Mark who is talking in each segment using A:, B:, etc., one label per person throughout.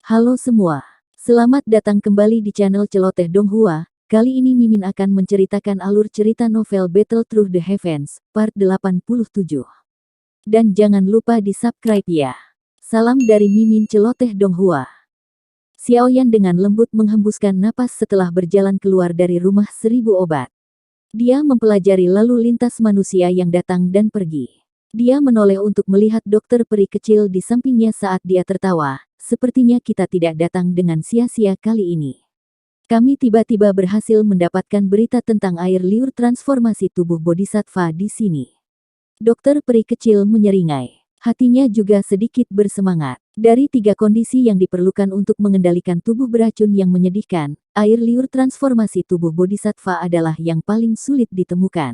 A: Halo semua, selamat datang kembali di channel Celoteh Donghua. Kali ini Mimin akan menceritakan alur cerita novel Battle Through the Heavens, part 87. Dan jangan lupa di-subscribe ya. Salam dari Mimin Celoteh Donghua. Xiaoyan dengan lembut menghembuskan napas setelah berjalan keluar dari rumah 1000 obat. Dia mempelajari lalu lintas manusia yang datang dan pergi. Dia menoleh untuk melihat dokter peri kecil di sampingnya saat dia tertawa. Sepertinya kita tidak datang dengan sia-sia kali ini. Kami tiba-tiba berhasil mendapatkan berita tentang air liur transformasi tubuh bodhisattva di sini. Dokter peri kecil menyeringai. Hatinya juga sedikit bersemangat. Dari 3 kondisi yang diperlukan untuk mengendalikan tubuh beracun yang menyedihkan, air liur transformasi tubuh bodhisattva adalah yang paling sulit ditemukan.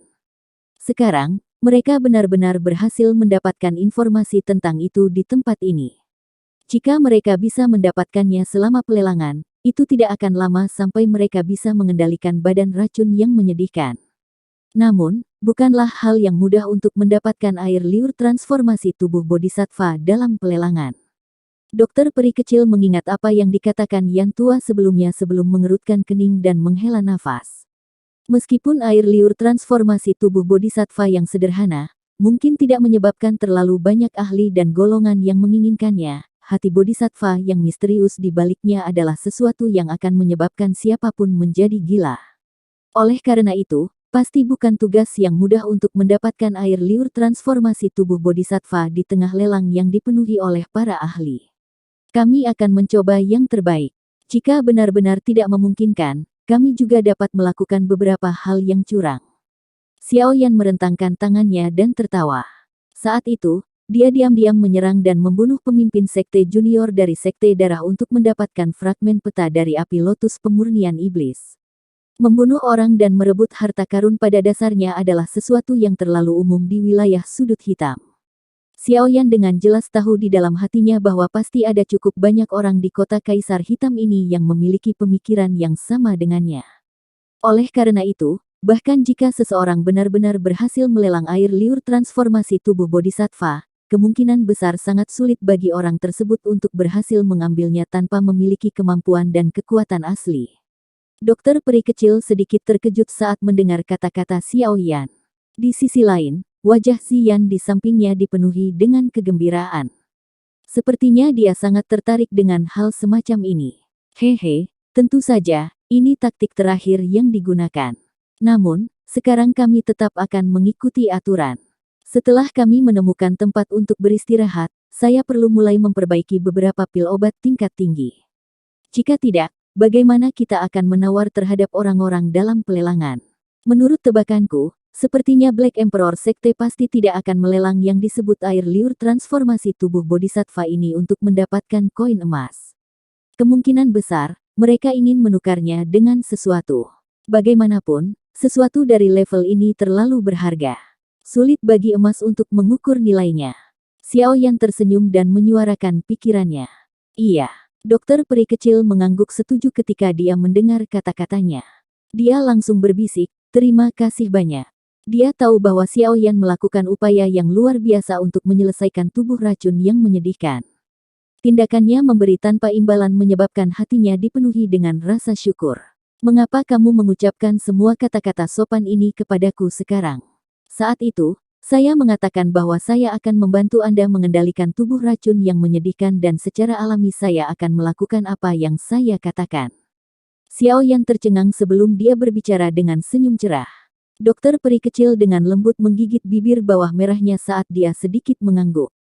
A: Sekarang, mereka benar-benar berhasil mendapatkan informasi tentang itu di tempat ini. Jika mereka bisa mendapatkannya selama pelelangan, itu tidak akan lama sampai mereka bisa mengendalikan badan racun yang menyedihkan. Namun, bukanlah hal yang mudah untuk mendapatkan air liur transformasi tubuh bodhisattva dalam pelelangan. Dokter peri kecil mengingat apa yang dikatakan yang tua sebelumnya sebelum mengerutkan kening dan menghela nafas. Meskipun air liur transformasi tubuh bodhisattva yang sederhana, mungkin tidak menyebabkan terlalu banyak ahli dan golongan yang menginginkannya, hati bodhisattva yang misterius di baliknya adalah sesuatu yang akan menyebabkan siapapun menjadi gila. Oleh karena itu, pasti bukan tugas yang mudah untuk mendapatkan air liur transformasi tubuh bodhisattva di tengah lelang yang dipenuhi oleh para ahli. Kami akan mencoba yang terbaik. Jika benar-benar tidak memungkinkan, kami juga dapat melakukan beberapa hal yang curang. Xiaoyan merentangkan tangannya dan tertawa. Saat itu, dia diam-diam menyerang dan membunuh pemimpin sekte junior dari sekte darah untuk mendapatkan fragmen peta dari api lotus pemurnian iblis. Membunuh orang dan merebut harta karun pada dasarnya adalah sesuatu yang terlalu umum di wilayah sudut hitam. Xiaoyan dengan jelas tahu di dalam hatinya bahwa pasti ada cukup banyak orang di kota Kaisar Hitam ini yang memiliki pemikiran yang sama dengannya. Oleh karena itu, bahkan jika seseorang benar-benar berhasil melelang air liur transformasi tubuh bodhisattva, kemungkinan besar sangat sulit bagi orang tersebut untuk berhasil mengambilnya tanpa memiliki kemampuan dan kekuatan asli. Dokter peri kecil sedikit terkejut saat mendengar kata-kata Xiaoyan. Di sisi lain, wajah Xian di sampingnya dipenuhi dengan kegembiraan. Sepertinya dia sangat tertarik dengan hal semacam ini. Hehe, tentu saja, ini taktik terakhir yang digunakan. Namun, sekarang kami tetap akan mengikuti aturan. Setelah kami menemukan tempat untuk beristirahat, saya perlu mulai memperbaiki beberapa pil obat tingkat tinggi. Jika tidak, bagaimana kita akan menawar terhadap orang-orang dalam pelelangan? Menurut tebakanku, sepertinya Black Emperor Sekte pasti tidak akan melelang yang disebut air liur transformasi tubuh bodhisattva ini untuk mendapatkan koin emas. Kemungkinan besar, mereka ingin menukarnya dengan sesuatu. Bagaimanapun, sesuatu dari level ini terlalu berharga. Sulit bagi emas untuk mengukur nilainya. Xiaoyan tersenyum dan menyuarakan pikirannya. Iya, dokter peri kecil mengangguk setuju ketika dia mendengar kata-katanya. Dia langsung berbisik, terima kasih banyak. Dia tahu bahwa Xiaoyan melakukan upaya yang luar biasa untuk menyelesaikan tubuh racun yang menyedihkan. Tindakannya memberi tanpa imbalan menyebabkan hatinya dipenuhi dengan rasa syukur. Mengapa kamu mengucapkan semua kata-kata sopan ini kepadaku sekarang? Saat itu, saya mengatakan bahwa saya akan membantu Anda mengendalikan tubuh racun yang menyedihkan dan secara alami saya akan melakukan apa yang saya katakan. Xiaoyan tercengang sebelum dia berbicara dengan senyum cerah. Dokter peri kecil dengan lembut menggigit bibir bawah merahnya saat dia sedikit mengangguk.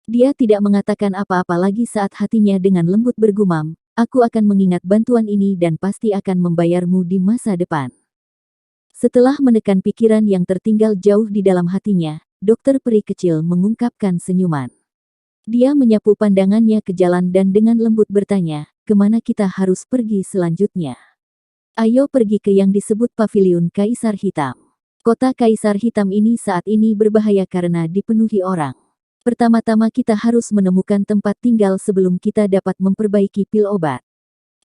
A: Dia tidak mengatakan apa-apa lagi saat hatinya dengan lembut bergumam, aku akan mengingat bantuan ini dan pasti akan membayarmu di masa depan. Setelah menekan pikiran yang tertinggal jauh di dalam hatinya, dokter peri kecil mengungkapkan senyuman. Dia menyapu pandangannya ke jalan dan dengan lembut bertanya, kemana kita harus pergi selanjutnya? Ayo pergi ke yang disebut Paviliun Kaisar Hitam. Kota Kaisar Hitam ini saat ini berbahaya karena dipenuhi orang. Pertama-tama kita harus menemukan tempat tinggal sebelum kita dapat memperbaiki pil obat.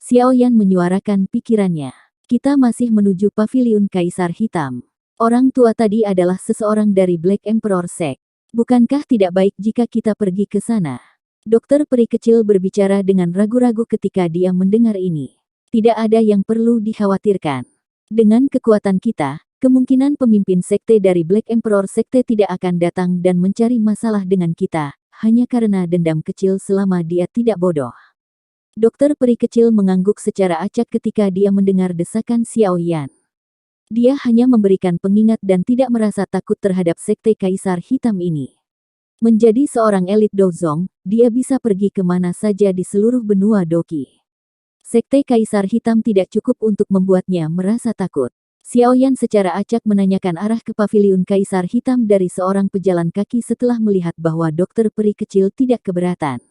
A: Xiaoyan menyuarakan pikirannya. Kita masih menuju Paviliun Kaisar Hitam. Orang tua tadi adalah seseorang dari Black Emperor Sect. Bukankah tidak baik jika kita pergi ke sana? Dokter peri kecil berbicara dengan ragu-ragu ketika dia mendengar ini. Tidak ada yang perlu dikhawatirkan. Dengan kekuatan kita, kemungkinan pemimpin sekte dari Black Emperor Sekte tidak akan datang dan mencari masalah dengan kita, hanya karena dendam kecil selama dia tidak bodoh. Dokter peri kecil mengangguk secara acak ketika dia mendengar desakan Xiao Yan. Dia hanya memberikan pengingat dan tidak merasa takut terhadap sekte Kaisar Hitam ini. Menjadi seorang elit Dozong, dia bisa pergi kemana saja di seluruh benua Doki. Sekte Kaisar Hitam tidak cukup untuk membuatnya merasa takut. Xiao Yan secara acak menanyakan arah ke paviliun Kaisar Hitam dari seorang pejalan kaki setelah melihat bahwa dokter peri kecil tidak keberatan.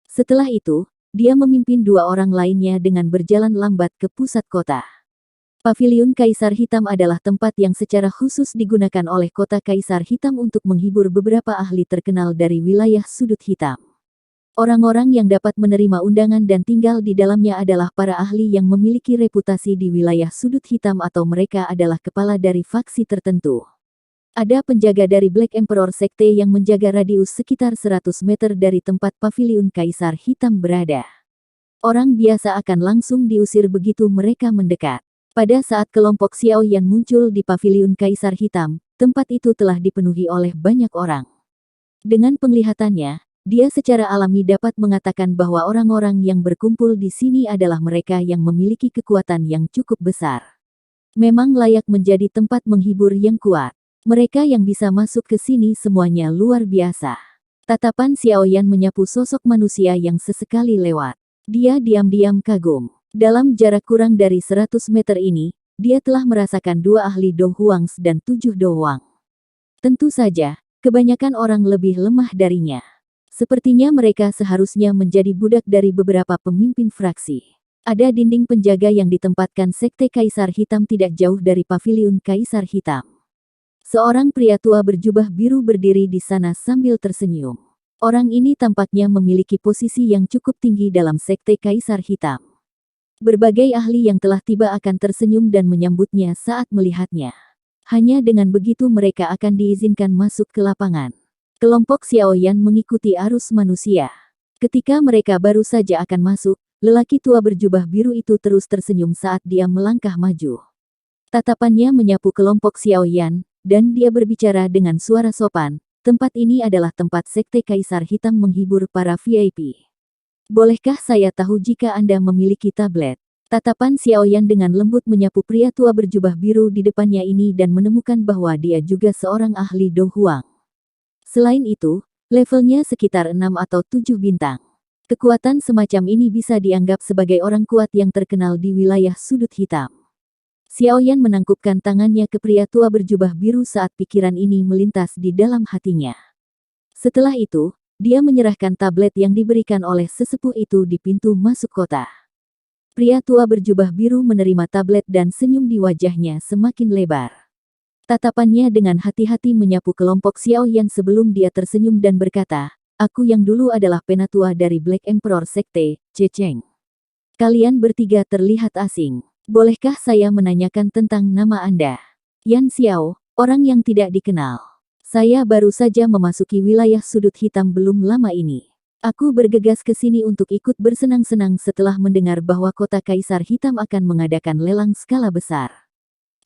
A: Setelah itu, dia memimpin dua orang lainnya dengan berjalan lambat ke pusat kota. Paviliun Kaisar Hitam adalah tempat yang secara khusus digunakan oleh kota Kaisar Hitam untuk menghibur beberapa ahli terkenal dari wilayah sudut hitam. Orang-orang yang dapat menerima undangan dan tinggal di dalamnya adalah para ahli yang memiliki reputasi di wilayah sudut hitam atau mereka adalah kepala dari faksi tertentu. Ada penjaga dari Black Emperor Sekte yang menjaga radius sekitar 100 meter dari tempat paviliun Kaisar Hitam berada. Orang biasa akan langsung diusir begitu mereka mendekat. Pada saat kelompok Xiao Yan muncul di paviliun Kaisar Hitam, tempat itu telah dipenuhi oleh banyak orang. Dengan penglihatannya, dia secara alami dapat mengatakan bahwa orang-orang yang berkumpul di sini adalah mereka yang memiliki kekuatan yang cukup besar. Memang layak menjadi tempat menghibur yang kuat. Mereka yang bisa masuk ke sini semuanya luar biasa. Tatapan Xiao Yan menyapu sosok manusia yang sesekali lewat. Dia diam-diam kagum. Dalam jarak kurang dari 100 meter ini, dia telah merasakan dua ahli Do Huangs dan 7 Do Wang. Tentu saja, kebanyakan orang lebih lemah darinya. Sepertinya mereka seharusnya menjadi budak dari beberapa pemimpin fraksi. Ada dinding penjaga yang ditempatkan Sekte Kaisar Hitam tidak jauh dari paviliun Kaisar Hitam. Seorang pria tua berjubah biru berdiri di sana sambil tersenyum. Orang ini tampaknya memiliki posisi yang cukup tinggi dalam Sekte Kaisar Hitam. Berbagai ahli yang telah tiba akan tersenyum dan menyambutnya saat melihatnya. Hanya dengan begitu mereka akan diizinkan masuk ke lapangan. Kelompok Xiao Yan mengikuti arus manusia. Ketika mereka baru saja akan masuk, lelaki tua berjubah biru itu terus tersenyum saat dia melangkah maju. Tatapannya menyapu kelompok Xiao Yan, dan dia berbicara dengan suara sopan, tempat ini adalah tempat Sekte Kaisar Hitam menghibur para VIP. Bolehkah saya tahu jika Anda memiliki tablet? Tatapan Xiao Yan dengan lembut menyapu pria tua berjubah biru di depannya ini dan menemukan bahwa dia juga seorang ahli Do Huang. Selain itu, levelnya sekitar 6 atau 7 bintang. Kekuatan semacam ini bisa dianggap sebagai orang kuat yang terkenal di wilayah sudut hitam. Xiao Yan menangkupkan tangannya ke pria tua berjubah biru saat pikiran ini melintas di dalam hatinya. Setelah itu, dia menyerahkan tablet yang diberikan oleh sesepuh itu di pintu masuk kota. Pria tua berjubah biru menerima tablet dan senyum di wajahnya semakin lebar. Tatapannya dengan hati-hati menyapu kelompok Xiao Yan sebelum dia tersenyum dan berkata, "Aku yang dulu adalah penatua dari Black Emperor Sekte, Cecheng. Kalian bertiga terlihat asing. Bolehkah saya menanyakan tentang nama Anda?" Yan Xiao, orang yang tidak dikenal. Saya baru saja memasuki wilayah sudut hitam belum lama ini. Aku bergegas ke sini untuk ikut bersenang-senang setelah mendengar bahwa kota Kaisar Hitam akan mengadakan lelang skala besar.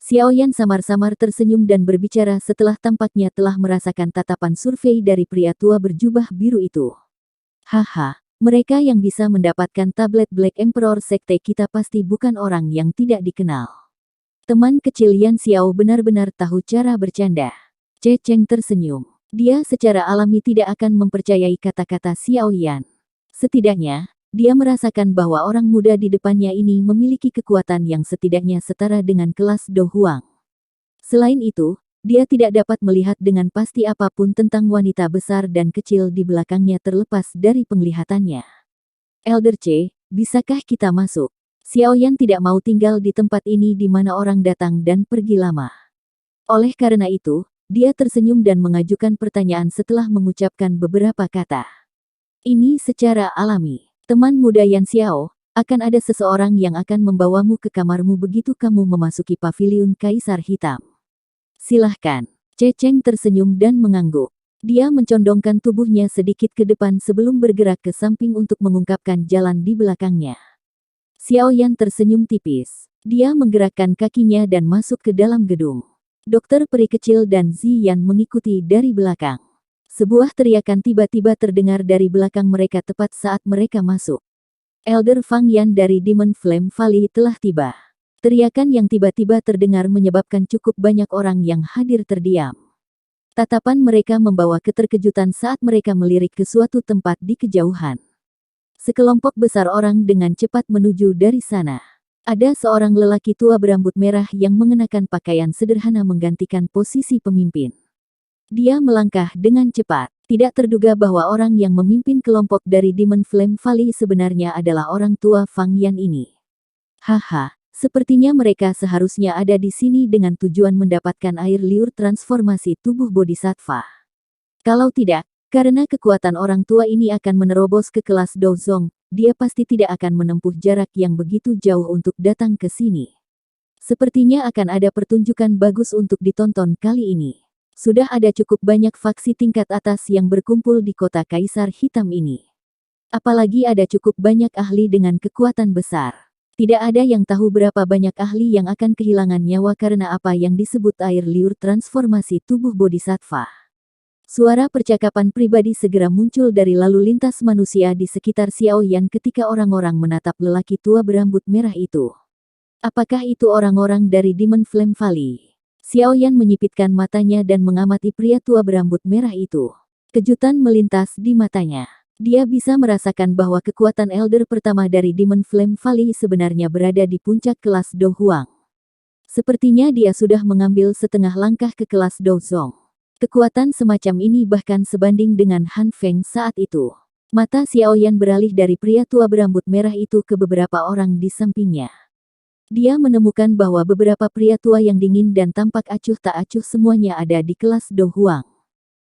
A: Xiao Yan samar-samar tersenyum dan berbicara setelah tampaknya telah merasakan tatapan survei dari pria tua berjubah biru itu. Haha, mereka yang bisa mendapatkan tablet Black Emperor Sekte kita pasti bukan orang yang tidak dikenal. Teman kecil Yan Xiao benar-benar tahu cara bercanda. Cecheng tersenyum. Dia secara alami tidak akan mempercayai kata-kata Xiao Yan. Setidaknya, dia merasakan bahwa orang muda di depannya ini memiliki kekuatan yang setidaknya setara dengan kelas Do Huang. Selain itu, dia tidak dapat melihat dengan pasti apapun tentang wanita besar dan kecil di belakangnya terlepas dari penglihatannya. Elder C, bisakah kita masuk? Xiao Yan tidak mau tinggal di tempat ini di mana orang datang dan pergi lama. Oleh karena itu, dia tersenyum dan mengajukan pertanyaan setelah mengucapkan beberapa kata. Ini secara alami. Teman muda Yan Xiao, akan ada seseorang yang akan membawamu ke kamarmu begitu kamu memasuki paviliun Kaisar Hitam. Silahkan. Cecheng tersenyum dan mengangguk. Dia mencondongkan tubuhnya sedikit ke depan sebelum bergerak ke samping untuk mengungkapkan jalan di belakangnya. Xiaoyan tersenyum tipis. Dia menggerakkan kakinya dan masuk ke dalam gedung. Dokter peri kecil dan Ziyan mengikuti dari belakang. Sebuah teriakan tiba-tiba terdengar dari belakang mereka tepat saat mereka masuk. Elder Fang Yan dari Demon Flame Valley telah tiba. Teriakan yang tiba-tiba terdengar menyebabkan cukup banyak orang yang hadir terdiam. Tatapan mereka membawa keterkejutan saat mereka melirik ke suatu tempat di kejauhan. Sekelompok besar orang dengan cepat menuju dari sana. Ada seorang lelaki tua berambut merah yang mengenakan pakaian sederhana menggantikan posisi pemimpin. Dia melangkah dengan cepat. Tidak terduga bahwa orang yang memimpin kelompok dari Demon Flame Valley sebenarnya adalah orang tua Fang Yan ini. Haha. Sepertinya mereka seharusnya ada di sini dengan tujuan mendapatkan air liur transformasi tubuh bodhisattva. Kalau tidak, karena kekuatan orang tua ini akan menerobos ke kelas Dozong, dia pasti tidak akan menempuh jarak yang begitu jauh untuk datang ke sini. Sepertinya akan ada pertunjukan bagus untuk ditonton kali ini. Sudah ada cukup banyak faksi tingkat atas yang berkumpul di kota Kaisar Hitam ini. Apalagi ada cukup banyak ahli dengan kekuatan besar. Tidak ada yang tahu berapa banyak ahli yang akan kehilangan nyawa karena apa yang disebut air liur transformasi tubuh bodhisattva. Suara percakapan pribadi segera muncul dari lalu lintas manusia di sekitar Xiaoyan ketika orang-orang menatap lelaki tua berambut merah itu. Apakah itu orang-orang dari Demon Flame Valley? Xiaoyan menyipitkan matanya dan mengamati pria tua berambut merah itu. Kejutan melintas di matanya. Dia bisa merasakan bahwa kekuatan elder pertama dari Demon Flame Valley sebenarnya berada di puncak kelas Do Huang. Sepertinya dia sudah mengambil setengah langkah ke kelas Dozong. Kekuatan semacam ini bahkan sebanding dengan Han Feng saat itu. Mata Xiaoyan beralih dari pria tua berambut merah itu ke beberapa orang di sampingnya. Dia menemukan bahwa beberapa pria tua yang dingin dan tampak acuh tak acuh semuanya ada di kelas Do Huang.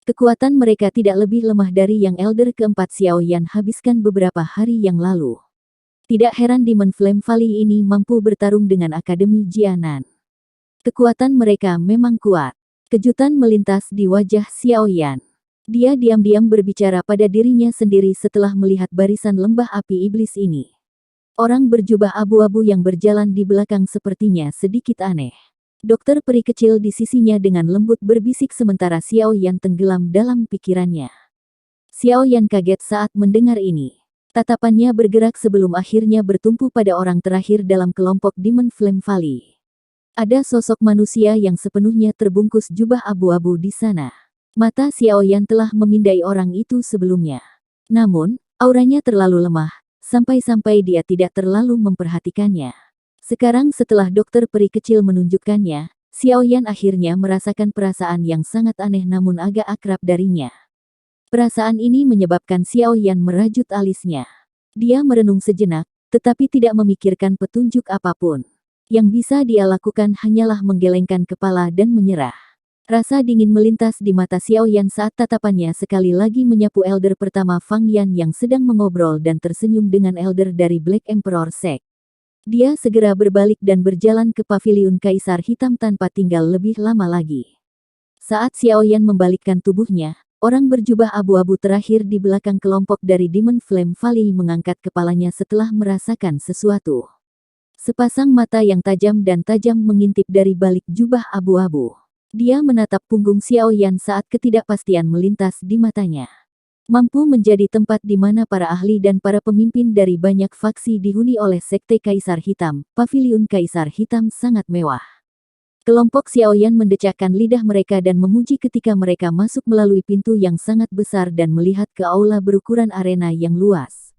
A: Kekuatan mereka tidak lebih lemah dari yang elder keempat Xiaoyan habiskan beberapa hari yang lalu. Tidak heran Demon Flame Valley ini mampu bertarung dengan Akademi Jianan. Kekuatan mereka memang kuat. Kejutan melintas di wajah Xiaoyan. Dia diam-diam berbicara pada dirinya sendiri setelah melihat barisan lembah api iblis ini. Orang berjubah abu-abu yang berjalan di belakang sepertinya sedikit aneh. Dokter peri kecil di sisinya dengan lembut berbisik sementara Xiaoyan tenggelam dalam pikirannya. Xiaoyan kaget saat mendengar ini. Tatapannya bergerak sebelum akhirnya bertumpu pada orang terakhir dalam kelompok Demon Flame Valley. Ada sosok manusia yang sepenuhnya terbungkus jubah abu-abu di sana. Mata Xiaoyan telah memindai orang itu sebelumnya. Namun, auranya terlalu lemah, sampai-sampai dia tidak terlalu memperhatikannya. Sekarang setelah dokter peri kecil menunjukkannya, Xiaoyan akhirnya merasakan perasaan yang sangat aneh namun agak akrab darinya. Perasaan ini menyebabkan Xiaoyan merajut alisnya. Dia merenung sejenak, tetapi tidak memikirkan petunjuk apapun. Yang bisa dia lakukan hanyalah menggelengkan kepala dan menyerah. Rasa dingin melintas di mata Xiaoyan saat tatapannya sekali lagi menyapu elder pertama Fang Yan yang sedang mengobrol dan tersenyum dengan elder dari Black Emperor Sect. Dia segera berbalik dan berjalan ke paviliun Kaisar Hitam tanpa tinggal lebih lama lagi. Saat Xiaoyan membalikkan tubuhnya, orang berjubah abu-abu terakhir di belakang kelompok dari Demon Flame Valley mengangkat kepalanya setelah merasakan sesuatu. Sepasang mata yang tajam dan tajam mengintip dari balik jubah abu-abu. Dia menatap punggung Xiaoyan saat ketidakpastian melintas di matanya. Mampu menjadi tempat di mana para ahli dan para pemimpin dari banyak faksi dihuni oleh Sekte Kaisar Hitam, Paviliun Kaisar Hitam sangat mewah. Kelompok Xiaoyan mendecakkan lidah mereka dan memuji ketika mereka masuk melalui pintu yang sangat besar dan melihat ke aula berukuran arena yang luas.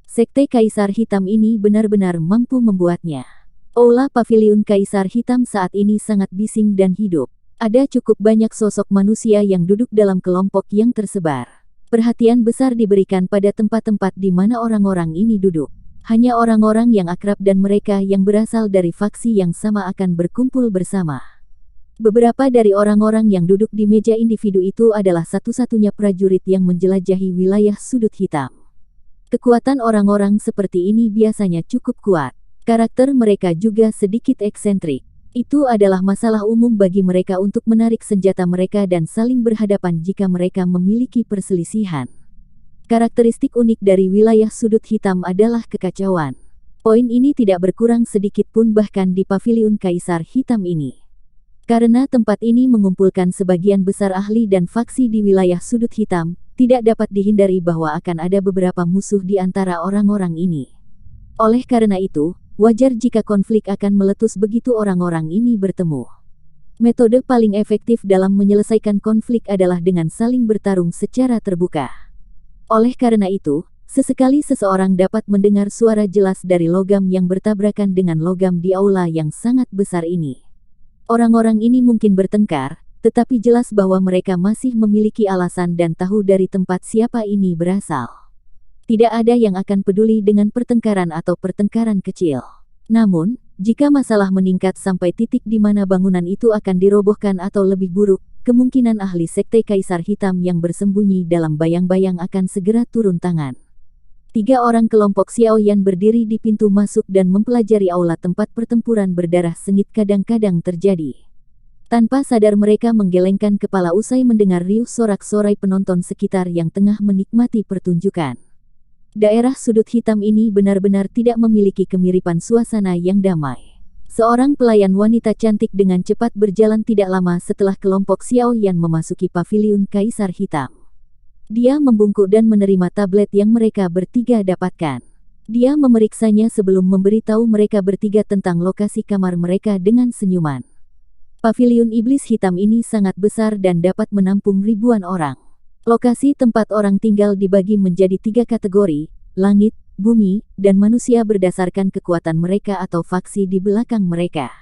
A: Sekte Kaisar Hitam ini benar-benar mampu membuatnya. Aula Paviliun Kaisar Hitam saat ini sangat bising dan hidup. Ada cukup banyak sosok manusia yang duduk dalam kelompok yang tersebar. Perhatian besar diberikan pada tempat-tempat di mana orang-orang ini duduk. Hanya orang-orang yang akrab dan mereka yang berasal dari faksi yang sama akan berkumpul bersama. Beberapa dari orang-orang yang duduk di meja individu itu adalah satu-satunya prajurit yang menjelajahi wilayah sudut hitam. Kekuatan orang-orang seperti ini biasanya cukup kuat. Karakter mereka juga sedikit eksentrik. Itu adalah masalah umum bagi mereka untuk menarik senjata mereka dan saling berhadapan jika mereka memiliki perselisihan. Karakteristik unik dari wilayah sudut hitam adalah kekacauan. Poin ini tidak berkurang sedikit pun bahkan di paviliun Kaisar Hitam ini. Karena tempat ini mengumpulkan sebagian besar ahli dan faksi di wilayah sudut hitam, tidak dapat dihindari bahwa akan ada beberapa musuh di antara orang-orang ini. Oleh karena itu, wajar jika konflik akan meletus begitu orang-orang ini bertemu. Metode paling efektif dalam menyelesaikan konflik adalah dengan saling bertarung secara terbuka. Oleh karena itu, sesekali seseorang dapat mendengar suara jelas dari logam yang bertabrakan dengan logam di aula yang sangat besar ini. Orang-orang ini mungkin bertengkar, tetapi jelas bahwa mereka masih memiliki alasan dan tahu dari tempat siapa ini berasal. Tidak ada yang akan peduli dengan pertengkaran atau pertengkaran kecil. Namun, jika masalah meningkat sampai titik di mana bangunan itu akan dirobohkan atau lebih buruk, kemungkinan ahli sekte Kaisar Hitam yang bersembunyi dalam bayang-bayang akan segera turun tangan. 3 orang kelompok Xiaoyan berdiri di pintu masuk dan mempelajari aula tempat pertempuran berdarah sengit kadang-kadang terjadi. Tanpa sadar mereka menggelengkan kepala usai mendengar riuh sorak-sorai penonton sekitar yang tengah menikmati pertunjukan. Daerah sudut hitam ini benar-benar tidak memiliki kemiripan suasana yang damai. Seorang pelayan wanita cantik dengan cepat berjalan tidak lama setelah kelompok Xiaoyan memasuki paviliun Kaisar Hitam. Dia membungkuk dan menerima tablet yang mereka bertiga dapatkan. Dia memeriksanya sebelum memberitahu mereka bertiga tentang lokasi kamar mereka dengan senyuman. Paviliun iblis hitam ini sangat besar dan dapat menampung ribuan orang. Lokasi tempat orang tinggal dibagi menjadi 3 kategori, langit, bumi, dan manusia berdasarkan kekuatan mereka atau faksi di belakang mereka.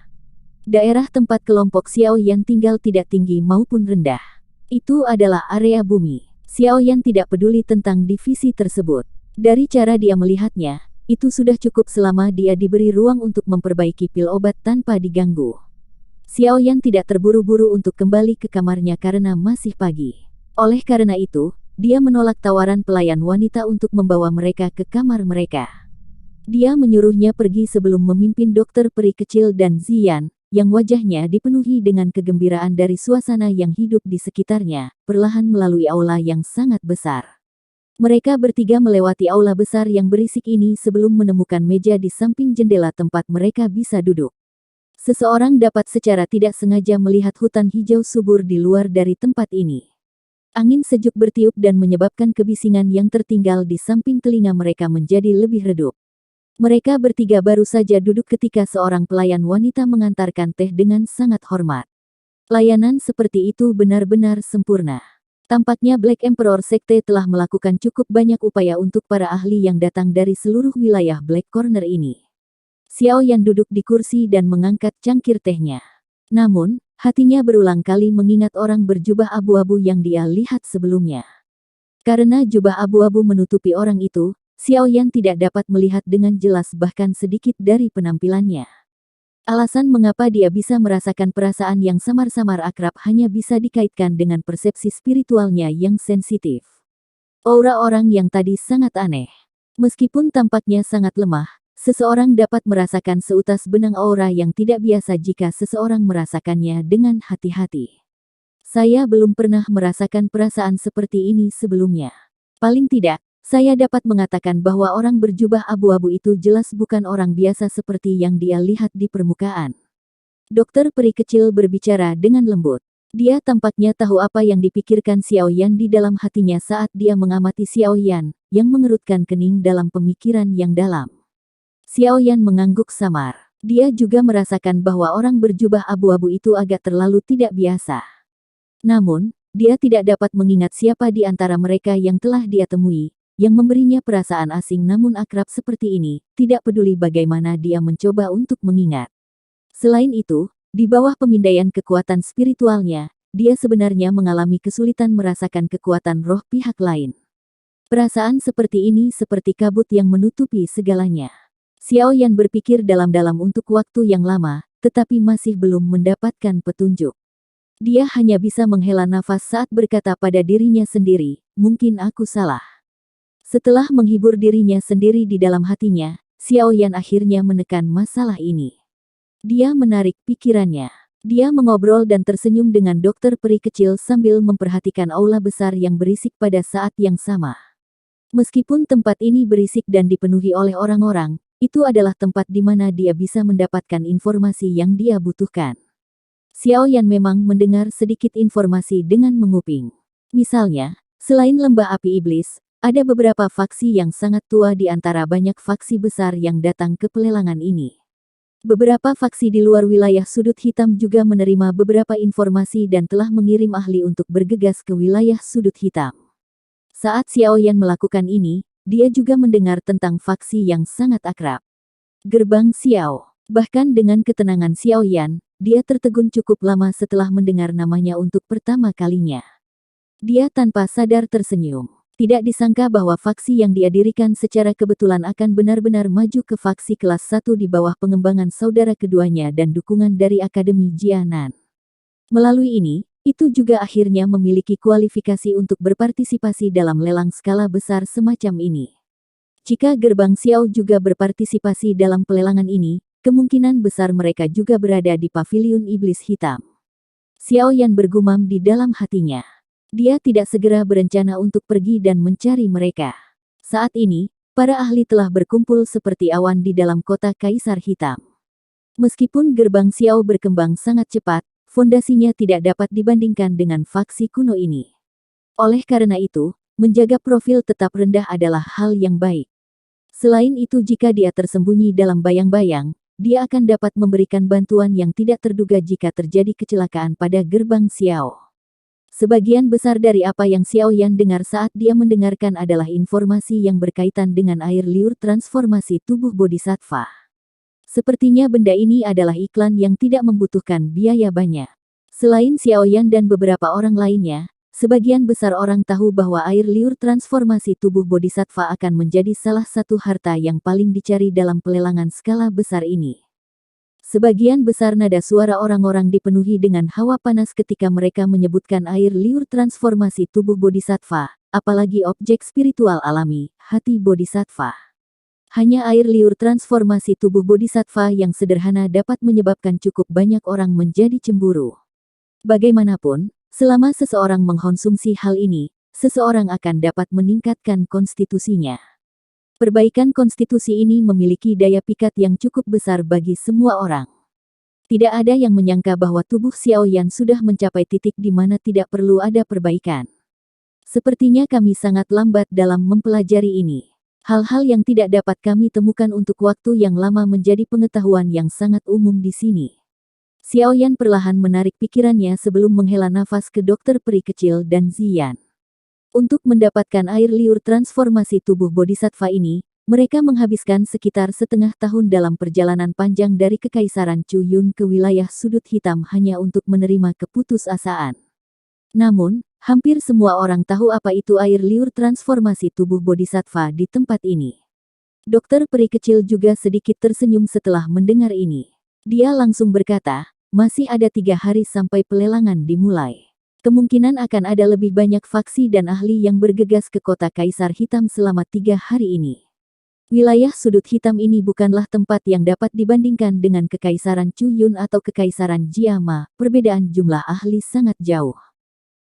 A: Daerah tempat kelompok Xiaoyan tinggal tidak tinggi maupun rendah. Itu adalah area bumi. Xiaoyan tidak peduli tentang divisi tersebut. Dari cara dia melihatnya, itu sudah cukup selama dia diberi ruang untuk memperbaiki pil obat tanpa diganggu. Xiaoyan tidak terburu-buru untuk kembali ke kamarnya karena masih pagi. Oleh karena itu, dia menolak tawaran pelayan wanita untuk membawa mereka ke kamar mereka. Dia menyuruhnya pergi sebelum memimpin dokter peri kecil dan Ziyan, yang wajahnya dipenuhi dengan kegembiraan dari suasana yang hidup di sekitarnya, perlahan melalui aula yang sangat besar. Mereka bertiga melewati aula besar yang berisik ini sebelum menemukan meja di samping jendela tempat mereka bisa duduk. Seseorang dapat secara tidak sengaja melihat hutan hijau subur di luar dari tempat ini. Angin sejuk bertiup dan menyebabkan kebisingan yang tertinggal di samping telinga mereka menjadi lebih redup. Mereka bertiga baru saja duduk ketika seorang pelayan wanita mengantarkan teh dengan sangat hormat. Layanan seperti itu benar-benar sempurna. Tampaknya Black Emperor Sekte telah melakukan cukup banyak upaya untuk para ahli yang datang dari seluruh wilayah Black Corner ini. Xiaoyan duduk di kursi dan mengangkat cangkir tehnya. Namun, hatinya berulang kali mengingat orang berjubah abu-abu yang dia lihat sebelumnya. Karena jubah abu-abu menutupi orang itu, Xiaoyan tidak dapat melihat dengan jelas bahkan sedikit dari penampilannya. Alasan mengapa dia bisa merasakan perasaan yang samar-samar akrab hanya bisa dikaitkan dengan persepsi spiritualnya yang sensitif. Aura orang yang tadi sangat aneh. Meskipun tampaknya sangat lemah, seseorang dapat merasakan seutas benang aura yang tidak biasa jika seseorang merasakannya dengan hati-hati. Saya belum pernah merasakan perasaan seperti ini sebelumnya. Paling tidak, saya dapat mengatakan bahwa orang berjubah abu-abu itu jelas bukan orang biasa seperti yang dia lihat di permukaan. Dokter peri kecil berbicara dengan lembut. Dia tampaknya tahu apa yang dipikirkan Xiaoyan di dalam hatinya saat dia mengamati Xiaoyan, yang mengerutkan kening dalam pemikiran yang dalam. Xiaoyan mengangguk samar. Dia juga merasakan bahwa orang berjubah abu-abu itu agak terlalu tidak biasa. Namun, dia tidak dapat mengingat siapa di antara mereka yang telah dia temui, yang memberinya perasaan asing namun akrab seperti ini, tidak peduli bagaimana dia mencoba untuk mengingat. Selain itu, di bawah pemindaian kekuatan spiritualnya, dia sebenarnya mengalami kesulitan merasakan kekuatan roh pihak lain. Perasaan seperti ini seperti kabut yang menutupi segalanya. Xiaoyan berpikir dalam-dalam untuk waktu yang lama, tetapi masih belum mendapatkan petunjuk. Dia hanya bisa menghela nafas saat berkata pada dirinya sendiri, mungkin aku salah. Setelah menghibur dirinya sendiri di dalam hatinya, Xiaoyan akhirnya menekan masalah ini. Dia menarik pikirannya. Dia mengobrol dan tersenyum dengan dokter peri kecil sambil memperhatikan aula besar yang berisik pada saat yang sama. Meskipun tempat ini berisik dan dipenuhi oleh orang-orang, itu adalah tempat di mana dia bisa mendapatkan informasi yang dia butuhkan. Xiao Yan memang mendengar sedikit informasi dengan menguping. Misalnya, selain lembah api iblis, ada beberapa faksi yang sangat tua di antara banyak faksi besar yang datang ke pelelangan ini. Beberapa faksi di luar wilayah sudut hitam juga menerima beberapa informasi dan telah mengirim ahli untuk bergegas ke wilayah sudut hitam. Saat Xiao Yan melakukan ini, dia juga mendengar tentang faksi yang sangat akrab. Gerbang Xiao. Bahkan dengan ketenangan Xiao Yan, dia tertegun cukup lama setelah mendengar namanya untuk pertama kalinya. Dia tanpa sadar tersenyum. Tidak disangka bahwa faksi yang dia dirikan secara kebetulan akan benar-benar maju ke faksi kelas 1 di bawah pengembangan saudara keduanya dan dukungan dari Akademi Jianan. Melalui ini, itu juga akhirnya memiliki kualifikasi untuk berpartisipasi dalam lelang skala besar semacam ini. Jika Gerbang Xiao juga berpartisipasi dalam pelelangan ini, kemungkinan besar mereka juga berada di Paviliun Iblis Hitam. Xiao Yan bergumam di dalam hatinya. Dia tidak segera berencana untuk pergi dan mencari mereka. Saat ini, para ahli telah berkumpul seperti awan di dalam kota Kaisar Hitam. Meskipun Gerbang Xiao berkembang sangat cepat, fondasinya tidak dapat dibandingkan dengan faksi kuno ini. Oleh karena itu, menjaga profil tetap rendah adalah hal yang baik. Selain itu, jika dia tersembunyi dalam bayang-bayang, dia akan dapat memberikan bantuan yang tidak terduga jika terjadi kecelakaan pada Gerbang Xiao. Sebagian besar dari apa yang Xiao Yan dengar saat dia mendengarkan adalah informasi yang berkaitan dengan air liur transformasi tubuh bodhisattva. Sepertinya benda ini adalah iklan yang tidak membutuhkan biaya banyak. Selain Xiao Yan dan beberapa orang lainnya, sebagian besar orang tahu bahwa air liur transformasi tubuh bodhisattva akan menjadi salah satu harta yang paling dicari dalam pelelangan skala besar ini. Sebagian besar nada suara orang-orang dipenuhi dengan hawa panas ketika mereka menyebutkan air liur transformasi tubuh bodhisattva, apalagi objek spiritual alami, hati bodhisattva. Hanya air liur transformasi tubuh bodhisattva yang sederhana dapat menyebabkan cukup banyak orang menjadi cemburu. Bagaimanapun, selama seseorang mengkonsumsi hal ini, seseorang akan dapat meningkatkan konstitusinya. Perbaikan konstitusi ini memiliki daya pikat yang cukup besar bagi semua orang. Tidak ada yang menyangka bahwa tubuh Xiao Yan sudah mencapai titik di mana tidak perlu ada perbaikan. Sepertinya kami sangat lambat dalam mempelajari ini. Hal-hal yang tidak dapat kami temukan untuk waktu yang lama menjadi pengetahuan yang sangat umum di sini. Xiao Yan perlahan menarik pikirannya sebelum menghela nafas ke dokter peri kecil dan Ziyan. Untuk mendapatkan air liur transformasi tubuh bodhisattva ini, mereka menghabiskan sekitar setengah tahun dalam perjalanan panjang dari Kekaisaran Chu Yun ke wilayah sudut hitam hanya untuk menerima keputusasaan. Namun, hampir semua orang tahu apa itu air liur transformasi tubuh bodhisattva di tempat ini. Dokter peri kecil juga sedikit tersenyum setelah mendengar ini. Dia langsung berkata, masih ada 3 hari sampai pelelangan dimulai. Kemungkinan akan ada lebih banyak faksi dan ahli yang bergegas ke kota Kaisar Hitam selama 3 hari ini. Wilayah sudut hitam ini bukanlah tempat yang dapat dibandingkan dengan Kekaisaran Chu Yun atau Kekaisaran Jiama, perbedaan jumlah ahli sangat jauh.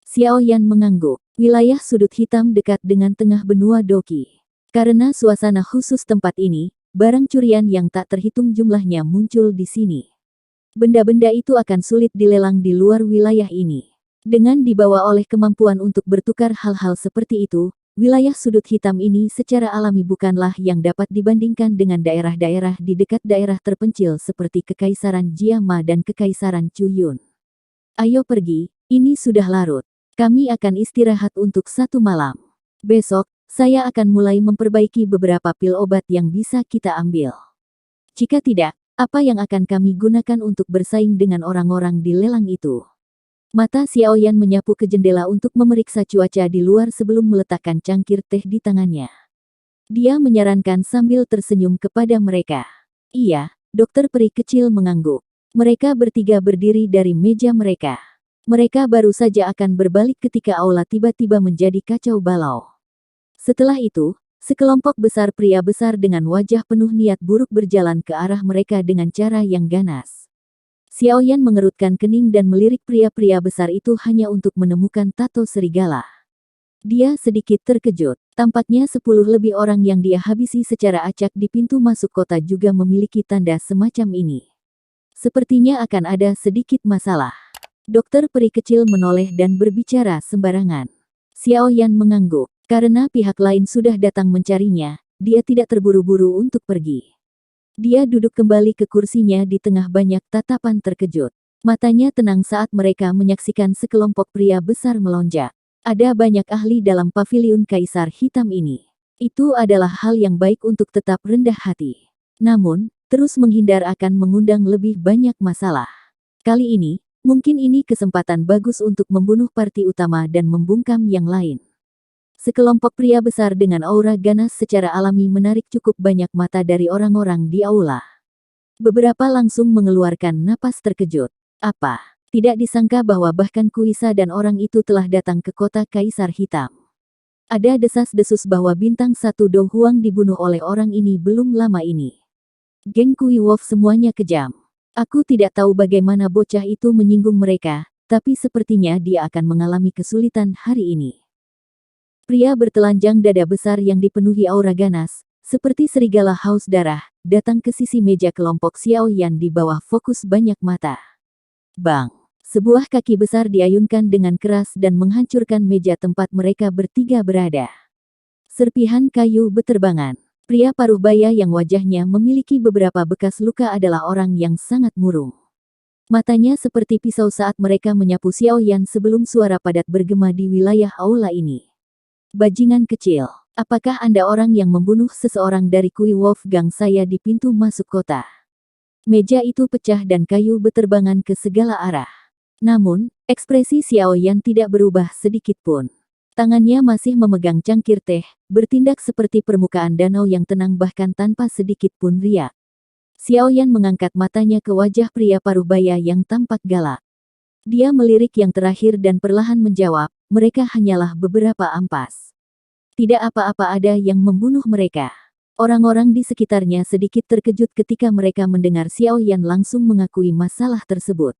A: Xiao Yan mengangguk. Wilayah sudut hitam dekat dengan tengah benua Doki. Karena suasana khusus tempat ini, barang curian yang tak terhitung jumlahnya muncul di sini. Benda-benda itu akan sulit dilelang di luar wilayah ini. Dengan dibawa oleh kemampuan untuk bertukar hal-hal seperti itu, wilayah sudut hitam ini secara alami bukanlah yang dapat dibandingkan dengan daerah-daerah di dekat daerah terpencil seperti Kekaisaran Jiama dan Kekaisaran Chu Yun. Ayo pergi, ini sudah larut. Kami akan istirahat untuk 1 malam. Besok, saya akan mulai memperbaiki beberapa pil obat yang bisa kita ambil. Jika tidak, apa yang akan kami gunakan untuk bersaing dengan orang-orang di lelang itu? Mata Xiao Yan menyapu ke jendela untuk memeriksa cuaca di luar sebelum meletakkan cangkir teh di tangannya. Dia menyarankan sambil tersenyum kepada mereka. Iya, dokter peri kecil mengangguk. Mereka bertiga berdiri dari meja mereka. Mereka baru saja akan berbalik ketika aula tiba-tiba menjadi kacau balau. Setelah itu, sekelompok besar pria besar dengan wajah penuh niat buruk berjalan ke arah mereka dengan cara yang ganas. Xiaoyan mengerutkan kening dan melirik pria-pria besar itu hanya untuk menemukan tato serigala. Dia sedikit terkejut. Tampaknya 10 lebih orang yang dia habisi secara acak di pintu masuk kota juga memiliki tanda semacam ini. Sepertinya akan ada sedikit masalah. Dokter peri kecil menoleh dan berbicara sembarangan. Xiaoyan mengangguk. Karena pihak lain sudah datang mencarinya, dia tidak terburu-buru untuk pergi. Dia duduk kembali ke kursinya di tengah banyak tatapan terkejut. Matanya tenang saat mereka menyaksikan sekelompok pria besar melonjak. Ada banyak ahli dalam paviliun Kaisar Hitam ini. Itu adalah hal yang baik untuk tetap rendah hati. Namun, terus menghindar akan mengundang lebih banyak masalah. Kali ini, mungkin ini kesempatan bagus untuk membunuh parti utama dan membungkam yang lain. Sekelompok pria besar dengan aura ganas secara alami menarik cukup banyak mata dari orang-orang di aula. Beberapa langsung mengeluarkan napas terkejut. Apa? Tidak disangka bahwa bahkan Kuisa dan orang itu telah datang ke kota Kaisar Hitam. Ada desas-desus bahwa bintang 1 Do Huang dibunuh oleh orang ini belum lama ini. Geng Kui Wolf semuanya kejam. Aku tidak tahu bagaimana bocah itu menyinggung mereka, tapi sepertinya dia akan mengalami kesulitan hari ini. Pria bertelanjang dada besar yang dipenuhi aura ganas, seperti serigala haus darah, datang ke sisi meja kelompok Xiaoyan di bawah fokus banyak mata. Bang! Sebuah kaki besar diayunkan dengan keras dan menghancurkan meja tempat mereka bertiga berada. Serpihan kayu beterbangan. Pria paruh baya yang wajahnya memiliki beberapa bekas luka adalah orang yang sangat murung. Matanya seperti pisau saat mereka menyapu Xiaoyan sebelum suara padat bergema di wilayah aula ini. Bajingan kecil, apakah Anda orang yang membunuh seseorang dari Kui Wolf Gang saya di pintu masuk kota? Meja itu pecah dan kayu beterbangan ke segala arah. Namun, ekspresi Xiaoyan tidak berubah sedikit pun. Tangannya masih memegang cangkir teh, bertindak seperti permukaan danau yang tenang bahkan tanpa sedikit pun riak. Xiaoyan mengangkat matanya ke wajah pria paruh baya yang tampak galak. Dia melirik yang terakhir dan perlahan menjawab, mereka hanyalah beberapa ampas. Tidak apa-apa ada yang membunuh mereka. Orang-orang di sekitarnya sedikit terkejut ketika mereka mendengar Xiaoyan langsung mengakui masalah tersebut.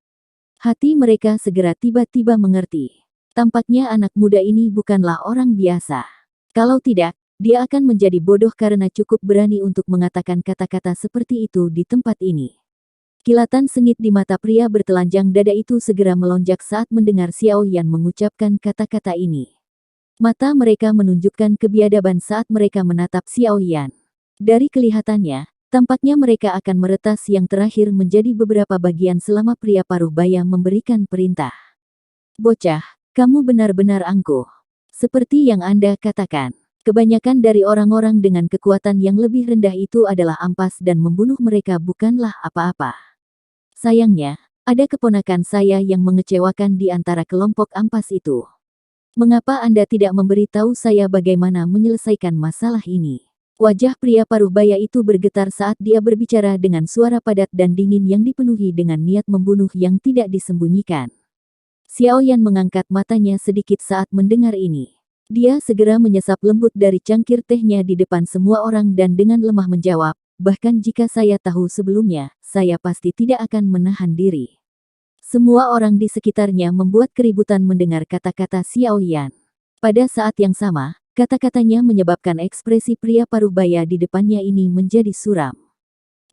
A: Hati mereka segera tiba-tiba mengerti. Tampaknya anak muda ini bukanlah orang biasa. Kalau tidak, dia akan menjadi bodoh karena cukup berani untuk mengatakan kata-kata seperti itu di tempat ini. Kilatan sengit di mata pria bertelanjang dada itu segera melonjak saat mendengar Xiaoyan mengucapkan kata-kata ini. Mata mereka menunjukkan kebiadaban saat mereka menatap Xiaoyan. Dari kelihatannya, tampaknya mereka akan meretas yang terakhir menjadi beberapa bagian selama pria paruh baya memberikan perintah. Bocah, kamu benar-benar angkuh. Seperti yang Anda katakan. Kebanyakan dari orang-orang dengan kekuatan yang lebih rendah itu adalah ampas dan membunuh mereka bukanlah apa-apa. Sayangnya, ada keponakan saya yang mengecewakan di antara kelompok ampas itu. Mengapa Anda tidak memberitahu saya bagaimana menyelesaikan masalah ini? Wajah pria paruh baya itu bergetar saat dia berbicara dengan suara padat dan dingin yang dipenuhi dengan niat membunuh yang tidak disembunyikan. Xiaoyan mengangkat matanya sedikit saat mendengar ini. Dia segera menyesap lembut dari cangkir tehnya di depan semua orang dan dengan lemah menjawab, bahkan jika saya tahu sebelumnya, saya pasti tidak akan menahan diri. Semua orang di sekitarnya membuat keributan mendengar kata-kata Xiaoyan. Pada saat yang sama, kata-katanya menyebabkan ekspresi pria paruh baya di depannya ini menjadi suram.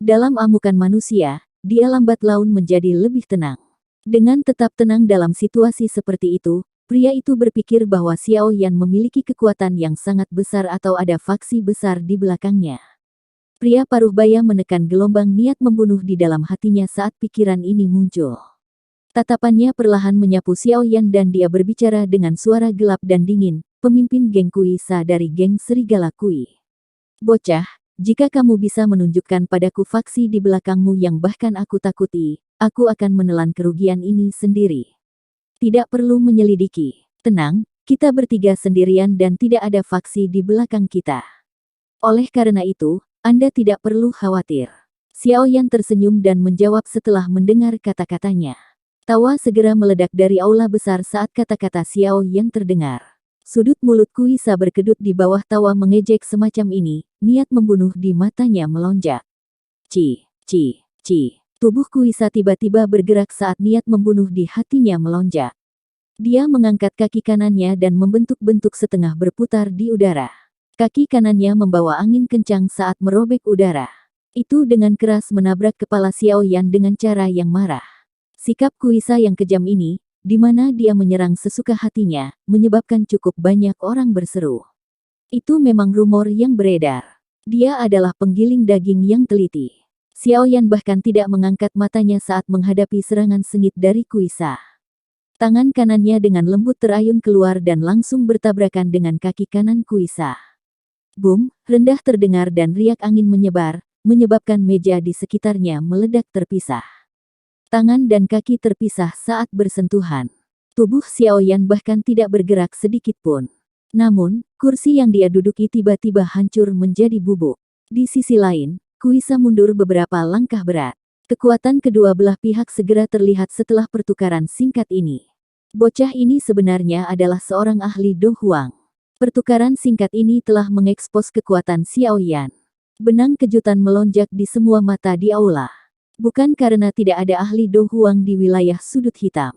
A: Dalam amukan manusia, dia lambat laun menjadi lebih tenang. Dengan tetap tenang dalam situasi seperti itu, pria itu berpikir bahwa Xiaoyan memiliki kekuatan yang sangat besar atau ada faksi besar di belakangnya. Pria paruh baya menekan gelombang niat membunuh di dalam hatinya saat pikiran ini muncul. Tatapannya perlahan menyapu Xiaoyan dan dia berbicara dengan suara gelap dan dingin, pemimpin geng Kui Sa dari geng Serigala Kui. Bocah, jika kamu bisa menunjukkan padaku faksi di belakangmu yang bahkan aku takuti, aku akan menelan kerugian ini sendiri. Tidak perlu menyelidiki. Tenang, kita bertiga sendirian dan tidak ada faksi di belakang kita. Oleh karena itu, Anda tidak perlu khawatir. Xiaoyan tersenyum dan menjawab setelah mendengar kata-katanya. Tawa segera meledak dari aula besar saat kata-kata Xiaoyan terdengar. Sudut mulut Kui Sa berkedut di bawah tawa mengejek semacam ini, niat membunuh di matanya melonjak. Ci. Tubuh Kuisa tiba-tiba bergerak saat niat membunuh di hatinya melonjak. Dia mengangkat kaki kanannya dan membentuk-bentuk setengah berputar di udara. Kaki kanannya membawa angin kencang saat merobek udara. Itu dengan keras menabrak kepala Xiao Yan dengan cara yang marah. Sikap Kuisa yang kejam ini, di mana dia menyerang sesuka hatinya, menyebabkan cukup banyak orang berseru. Itu memang rumor yang beredar. Dia adalah penggiling daging yang teliti. Xiao Yan bahkan tidak mengangkat matanya saat menghadapi serangan sengit dari Kuisa. Tangan kanannya dengan lembut terayun keluar dan langsung bertabrakan dengan kaki kanan Kuisa. Boom, rendah terdengar dan riak angin menyebar, menyebabkan meja di sekitarnya meledak terpisah. Tangan dan kaki terpisah saat bersentuhan. Tubuh Xiao Yan bahkan tidak bergerak sedikit pun. Namun, kursi yang dia duduki tiba-tiba hancur menjadi bubuk. Di sisi lain, Kuisa mundur beberapa langkah berat. Kekuatan kedua belah pihak segera terlihat setelah pertukaran singkat ini. Bocah ini sebenarnya adalah seorang ahli Do Huang. Pertukaran singkat ini telah mengekspos kekuatan Xiao Yan. Benang kejutan melonjak di semua mata di aula. Bukan karena tidak ada ahli Do Huang di wilayah sudut hitam.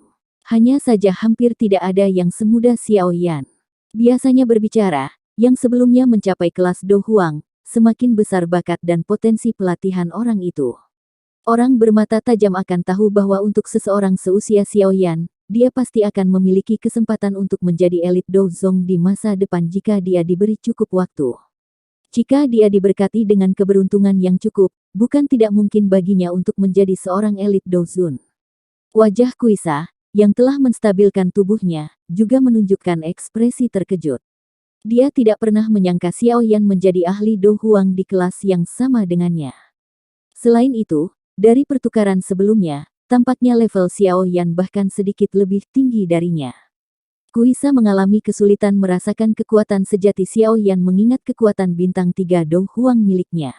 A: Hanya saja hampir tidak ada yang semudah Xiao Yan. Biasanya berbicara, yang sebelumnya mencapai kelas Do Huang, semakin besar bakat dan potensi pelatihan orang itu. Orang bermata tajam akan tahu bahwa untuk seseorang seusia Xiao Yan, dia pasti akan memiliki kesempatan untuk menjadi elit Dozong di masa depan jika dia diberi cukup waktu. Jika dia diberkati dengan keberuntungan yang cukup, bukan tidak mungkin baginya untuk menjadi seorang elit Dozun. Wajah Kuisa, yang telah menstabilkan tubuhnya, juga menunjukkan ekspresi terkejut. Dia tidak pernah menyangka Xiao Yan menjadi ahli Do Huang di kelas yang sama dengannya. Selain itu, dari pertukaran sebelumnya, tampaknya level Xiao Yan bahkan sedikit lebih tinggi darinya. Kuisa mengalami kesulitan merasakan kekuatan sejati Xiao Yan mengingat kekuatan bintang 3 Do Huang miliknya.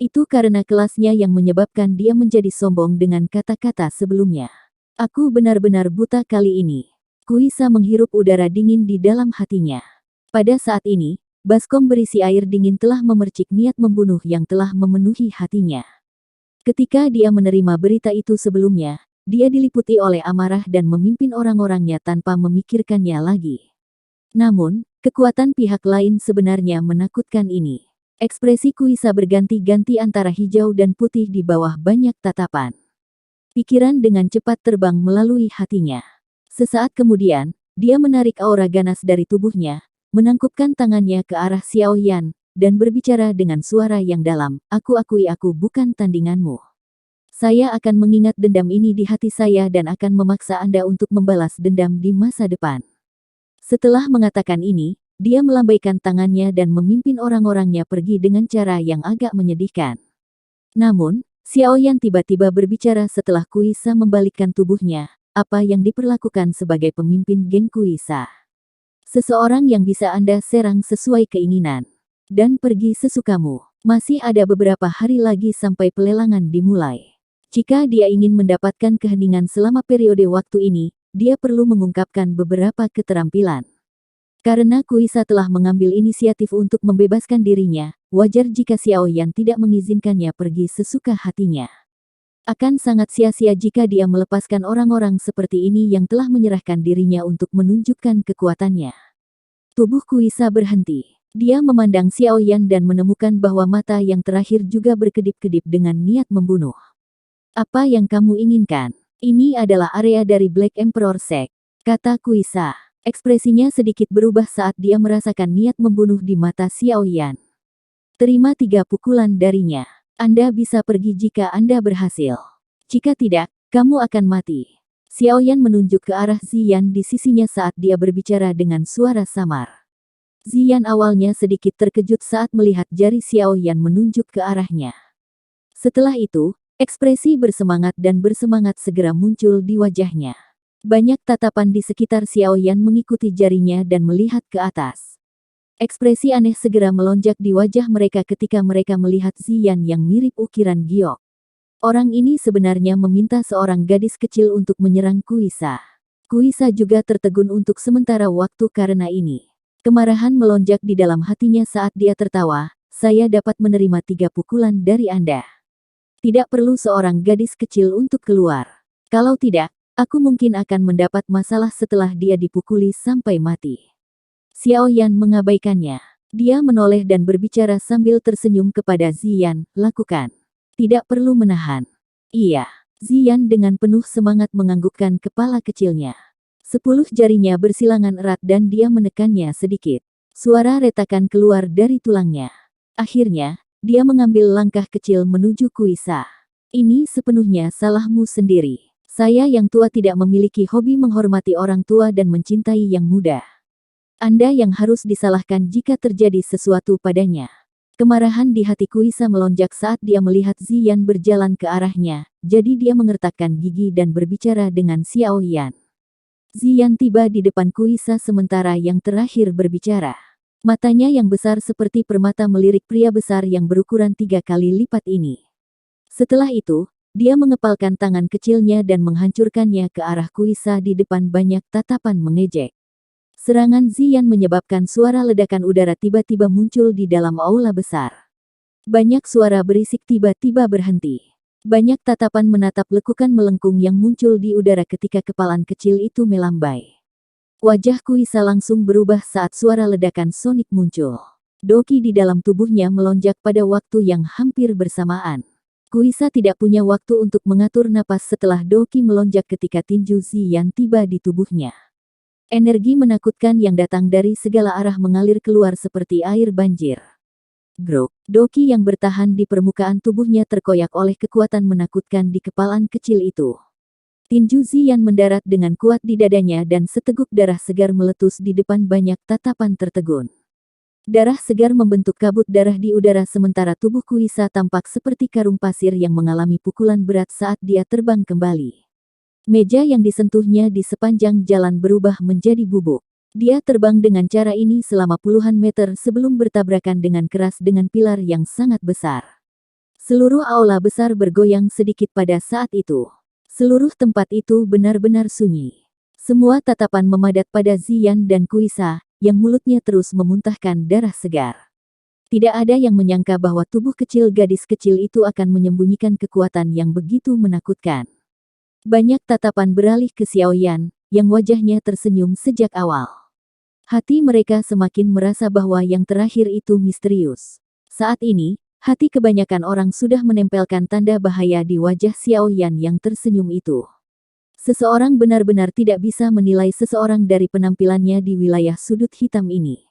A: Itu karena kelasnya yang menyebabkan dia menjadi sombong dengan kata-kata sebelumnya. Aku benar-benar buta kali ini. Kuisa menghirup udara dingin di dalam hatinya. Pada saat ini, baskom berisi air dingin telah memercik niat membunuh yang telah memenuhi hatinya. Ketika dia menerima berita itu sebelumnya, dia diliputi oleh amarah dan memimpin orang-orangnya tanpa memikirkannya lagi. Namun, kekuatan pihak lain sebenarnya menakutkan ini. Ekspresi Kuisa berganti-ganti antara hijau dan putih di bawah banyak tatapan. Pikiran dengan cepat terbang melalui hatinya. Sesaat kemudian, dia menarik aura ganas dari tubuhnya, menangkupkan tangannya ke arah Xiao Yan, dan berbicara dengan suara yang dalam, "Aku akui aku bukan tandinganmu. Saya akan mengingat dendam ini di hati saya dan akan memaksa Anda untuk membalas dendam di masa depan." Setelah mengatakan ini, dia melambaikan tangannya dan memimpin orang-orangnya pergi dengan cara yang agak menyedihkan. Namun, Xiao Yan tiba-tiba berbicara setelah Kuisa membalikkan tubuhnya, apa yang diperlakukan sebagai pemimpin geng Kuisa. Seseorang yang bisa Anda serang sesuai keinginan. Dan pergi sesukamu. Masih ada beberapa hari lagi sampai pelelangan dimulai. Jika dia ingin mendapatkan keheningan selama periode waktu ini, dia perlu mengungkapkan beberapa keterampilan. Karena Kuisa telah mengambil inisiatif untuk membebaskan dirinya, wajar jika Xiao Yan tidak mengizinkannya pergi sesuka hatinya. Akan sangat sia-sia jika dia melepaskan orang-orang seperti ini yang telah menyerahkan dirinya untuk menunjukkan kekuatannya. Tubuh Kuisa berhenti. Dia memandang Xiao Yan dan menemukan bahwa mata yang terakhir juga berkedip-kedip dengan niat membunuh. "Apa yang kamu inginkan? Ini adalah area dari Black Emperor Sect," kata Kuisa. Ekspresinya sedikit berubah saat dia merasakan niat membunuh di mata Xiao Yan. "Terima 3 pukulan darinya. Anda bisa pergi jika Anda berhasil. Jika tidak, kamu akan mati." Xiao Yan menunjuk ke arah Ziyan di sisinya saat dia berbicara dengan suara samar. Ziyan awalnya sedikit terkejut saat melihat jari Xiao Yan menunjuk ke arahnya. Setelah itu, ekspresi bersemangat dan bersemangat segera muncul di wajahnya. Banyak tatapan di sekitar Xiao Yan mengikuti jarinya dan melihat ke atas. Ekspresi aneh segera melonjak di wajah mereka ketika mereka melihat Ziyan yang mirip ukiran giok. Orang ini sebenarnya meminta seorang gadis kecil untuk menyerang Kuisa. Kuisa juga tertegun untuk sementara waktu karena ini. Kemarahan melonjak di dalam hatinya saat dia tertawa, "Saya dapat menerima 3 pukulan dari Anda." Tidak perlu seorang gadis kecil untuk keluar. Kalau tidak, aku mungkin akan mendapat masalah setelah dia dipukuli sampai mati. Xiao Yan mengabaikannya. Dia menoleh dan berbicara sambil tersenyum kepada Ziyan, lakukan. Tidak perlu menahan. Iya. Ziyan dengan penuh semangat menganggukkan kepala kecilnya. 10 jarinya bersilangan erat dan dia menekannya sedikit. Suara retakan keluar dari tulangnya. Akhirnya, dia mengambil langkah kecil menuju Kuisa. Ini sepenuhnya salahmu sendiri. Saya yang tua tidak memiliki hobi menghormati orang tua dan mencintai yang muda. Anda yang harus disalahkan jika terjadi sesuatu padanya. Kemarahan di hati Kuisa melonjak saat dia melihat Ziyan berjalan ke arahnya, jadi dia mengertakkan gigi dan berbicara dengan Xiao Yan. Ziyan tiba di depan Kuisa sementara yang terakhir berbicara. Matanya yang besar seperti permata melirik pria besar yang berukuran 3 kali lipat ini. Setelah itu, dia mengepalkan tangan kecilnya dan menghancurkannya ke arah Kuisa di depan banyak tatapan mengejek. Serangan Ziyan menyebabkan suara ledakan udara tiba-tiba muncul di dalam aula besar. Banyak suara berisik tiba-tiba berhenti. Banyak tatapan menatap lekukan melengkung yang muncul di udara ketika kepalan kecil itu melambai. Wajah Kuisa langsung berubah saat suara ledakan sonik muncul. Doki di dalam tubuhnya melonjak pada waktu yang hampir bersamaan. Kuisa tidak punya waktu untuk mengatur napas setelah Doki melonjak ketika tinju Ziyan tiba di tubuhnya. Energi menakutkan yang datang dari segala arah mengalir keluar seperti air banjir. Grok, Doki yang bertahan di permukaan tubuhnya terkoyak oleh kekuatan menakutkan di kepalan kecil itu. Tinju Ziyan mendarat dengan kuat di dadanya dan seteguk darah segar meletus di depan banyak tatapan tertegun. Darah segar membentuk kabut darah di udara sementara tubuh Kuisa tampak seperti karung pasir yang mengalami pukulan berat saat dia terbang kembali. Meja yang disentuhnya di sepanjang jalan berubah menjadi bubuk. Dia terbang dengan cara ini selama puluhan meter sebelum bertabrakan dengan keras dengan pilar yang sangat besar. Seluruh aula besar bergoyang sedikit pada saat itu. Seluruh tempat itu benar-benar sunyi. Semua tatapan memadat pada Ziyan dan Kuisa, yang mulutnya terus memuntahkan darah segar. Tidak ada yang menyangka bahwa tubuh kecil gadis kecil itu akan menyembunyikan kekuatan yang begitu menakutkan. Banyak tatapan beralih ke Xiao Yan, yang wajahnya tersenyum sejak awal. Hati mereka semakin merasa bahwa yang terakhir itu misterius. Saat ini, hati kebanyakan orang sudah menempelkan tanda bahaya di wajah Xiao Yan yang tersenyum itu. Seseorang benar-benar tidak bisa menilai seseorang dari penampilannya di wilayah sudut hitam ini.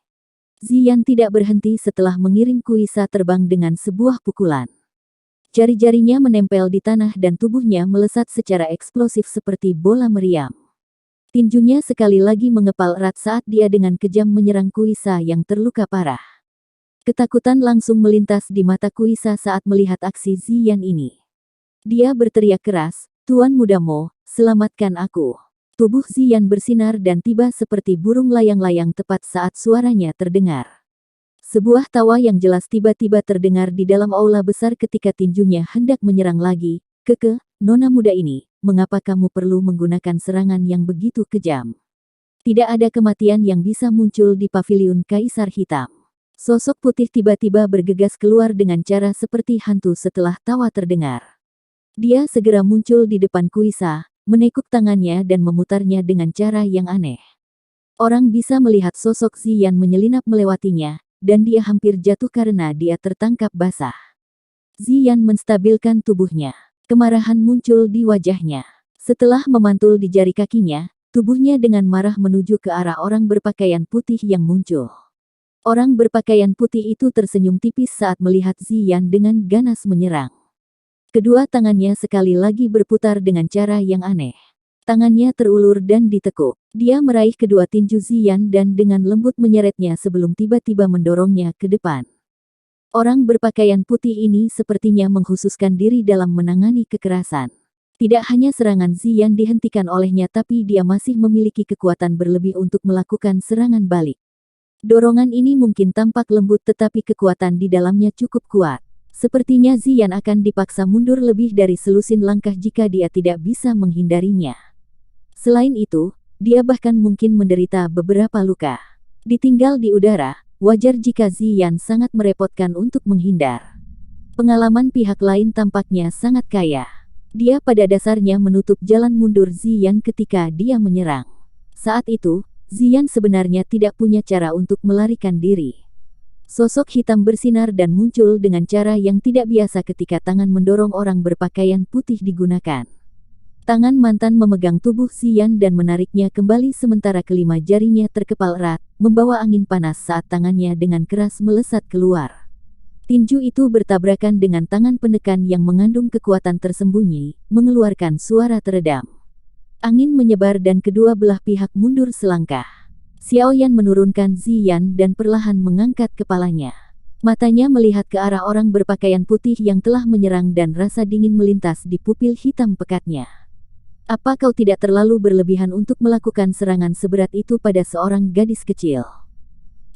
A: Ziyan tidak berhenti setelah mengirim Kuisa terbang dengan sebuah pukulan. Jari-jarinya menempel di tanah dan tubuhnya melesat secara eksplosif seperti bola meriam. Tinjunya sekali lagi mengepal erat saat dia dengan kejam menyerang Kuisa yang terluka parah. Ketakutan langsung melintas di mata Kuisa saat melihat aksi Ziyan ini. Dia berteriak keras, "Tuan Muda Mo, selamatkan aku." Tubuh Ziyan bersinar dan tiba seperti burung layang-layang tepat saat suaranya terdengar. Sebuah tawa yang jelas tiba-tiba terdengar di dalam aula besar ketika tinjunya hendak menyerang lagi. "Keke, nona muda ini, mengapa kamu perlu menggunakan serangan yang begitu kejam? Tidak ada kematian yang bisa muncul di paviliun Kaisar Hitam." Sosok putih tiba-tiba bergegas keluar dengan cara seperti hantu setelah tawa terdengar. Dia segera muncul di depan Kuisa, menekuk tangannya dan memutarnya dengan cara yang aneh. Orang bisa melihat sosok Ziyan menyelinap melewatinya, dan dia hampir jatuh karena dia tertangkap basah. Ziyan menstabilkan tubuhnya. Kemarahan muncul di wajahnya. Setelah memantul di jari kakinya, tubuhnya dengan marah menuju ke arah orang berpakaian putih yang muncul. Orang berpakaian putih itu tersenyum tipis saat melihat Ziyan dengan ganas menyerang. Kedua tangannya sekali lagi berputar dengan cara yang aneh. Tangannya terulur dan ditekuk. Dia meraih kedua tinju Ziyan dan dengan lembut menyeretnya sebelum tiba-tiba mendorongnya ke depan. Orang berpakaian putih ini sepertinya mengkhususkan diri dalam menangani kekerasan. Tidak hanya serangan Ziyan dihentikan olehnya tapi dia masih memiliki kekuatan berlebih untuk melakukan serangan balik. Dorongan ini mungkin tampak lembut tetapi kekuatan di dalamnya cukup kuat. Sepertinya Ziyan akan dipaksa mundur lebih dari selusin langkah jika dia tidak bisa menghindarinya. Selain itu, dia bahkan mungkin menderita beberapa luka. Ditinggal di udara, wajar jika Ziyan sangat merepotkan untuk menghindar. Pengalaman pihak lain tampaknya sangat kaya. Dia pada dasarnya menutup jalan mundur Ziyan ketika dia menyerang. Saat itu, Ziyan sebenarnya tidak punya cara untuk melarikan diri. Sosok hitam bersinar dan muncul dengan cara yang tidak biasa ketika tangan mendorong orang berpakaian putih digunakan. Tangan mantan memegang tubuh Ziyan dan menariknya kembali sementara kelima jarinya terkepal erat, membawa angin panas saat tangannya dengan keras melesat keluar. Tinju itu bertabrakan dengan tangan penekan yang mengandung kekuatan tersembunyi, mengeluarkan suara teredam. Angin menyebar dan kedua belah pihak mundur selangkah. Xiaoyan menurunkan Ziyan dan perlahan mengangkat kepalanya. Matanya melihat ke arah orang berpakaian putih yang telah menyerang dan rasa dingin melintas di pupil hitam pekatnya. Apa kau tidak terlalu berlebihan untuk melakukan serangan seberat itu pada seorang gadis kecil?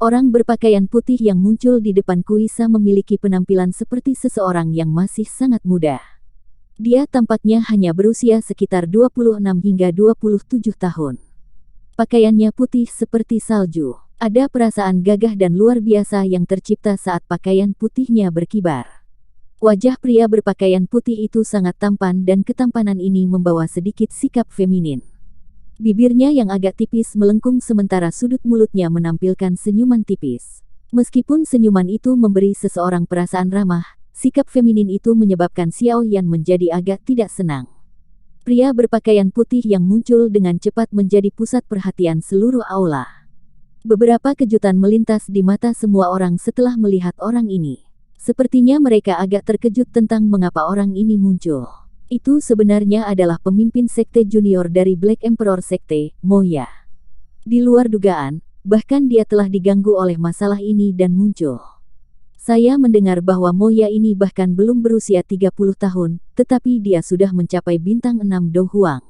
A: Orang berpakaian putih yang muncul di depan Kuisa memiliki penampilan seperti seseorang yang masih sangat muda. Dia tampaknya hanya berusia sekitar 26 hingga 27 tahun. Pakaiannya putih seperti salju. Ada perasaan gagah dan luar biasa yang tercipta saat pakaian putihnya berkibar. Wajah pria berpakaian putih itu sangat tampan dan ketampanan ini membawa sedikit sikap feminin. Bibirnya yang agak tipis melengkung sementara sudut mulutnya menampilkan senyuman tipis. Meskipun senyuman itu memberi seseorang perasaan ramah, sikap feminin itu menyebabkan Xiaoyan menjadi agak tidak senang. Pria berpakaian putih yang muncul dengan cepat menjadi pusat perhatian seluruh aula. Beberapa kejutan melintas di mata semua orang setelah melihat orang ini. Sepertinya mereka agak terkejut tentang mengapa orang ini muncul. Itu sebenarnya adalah pemimpin sekte junior dari Black Emperor Sekte, Moya. Di luar dugaan, bahkan dia telah diganggu oleh masalah ini dan muncul. Saya mendengar bahwa Moya ini bahkan belum berusia 30 tahun, tetapi dia sudah mencapai bintang 6 Do Huang.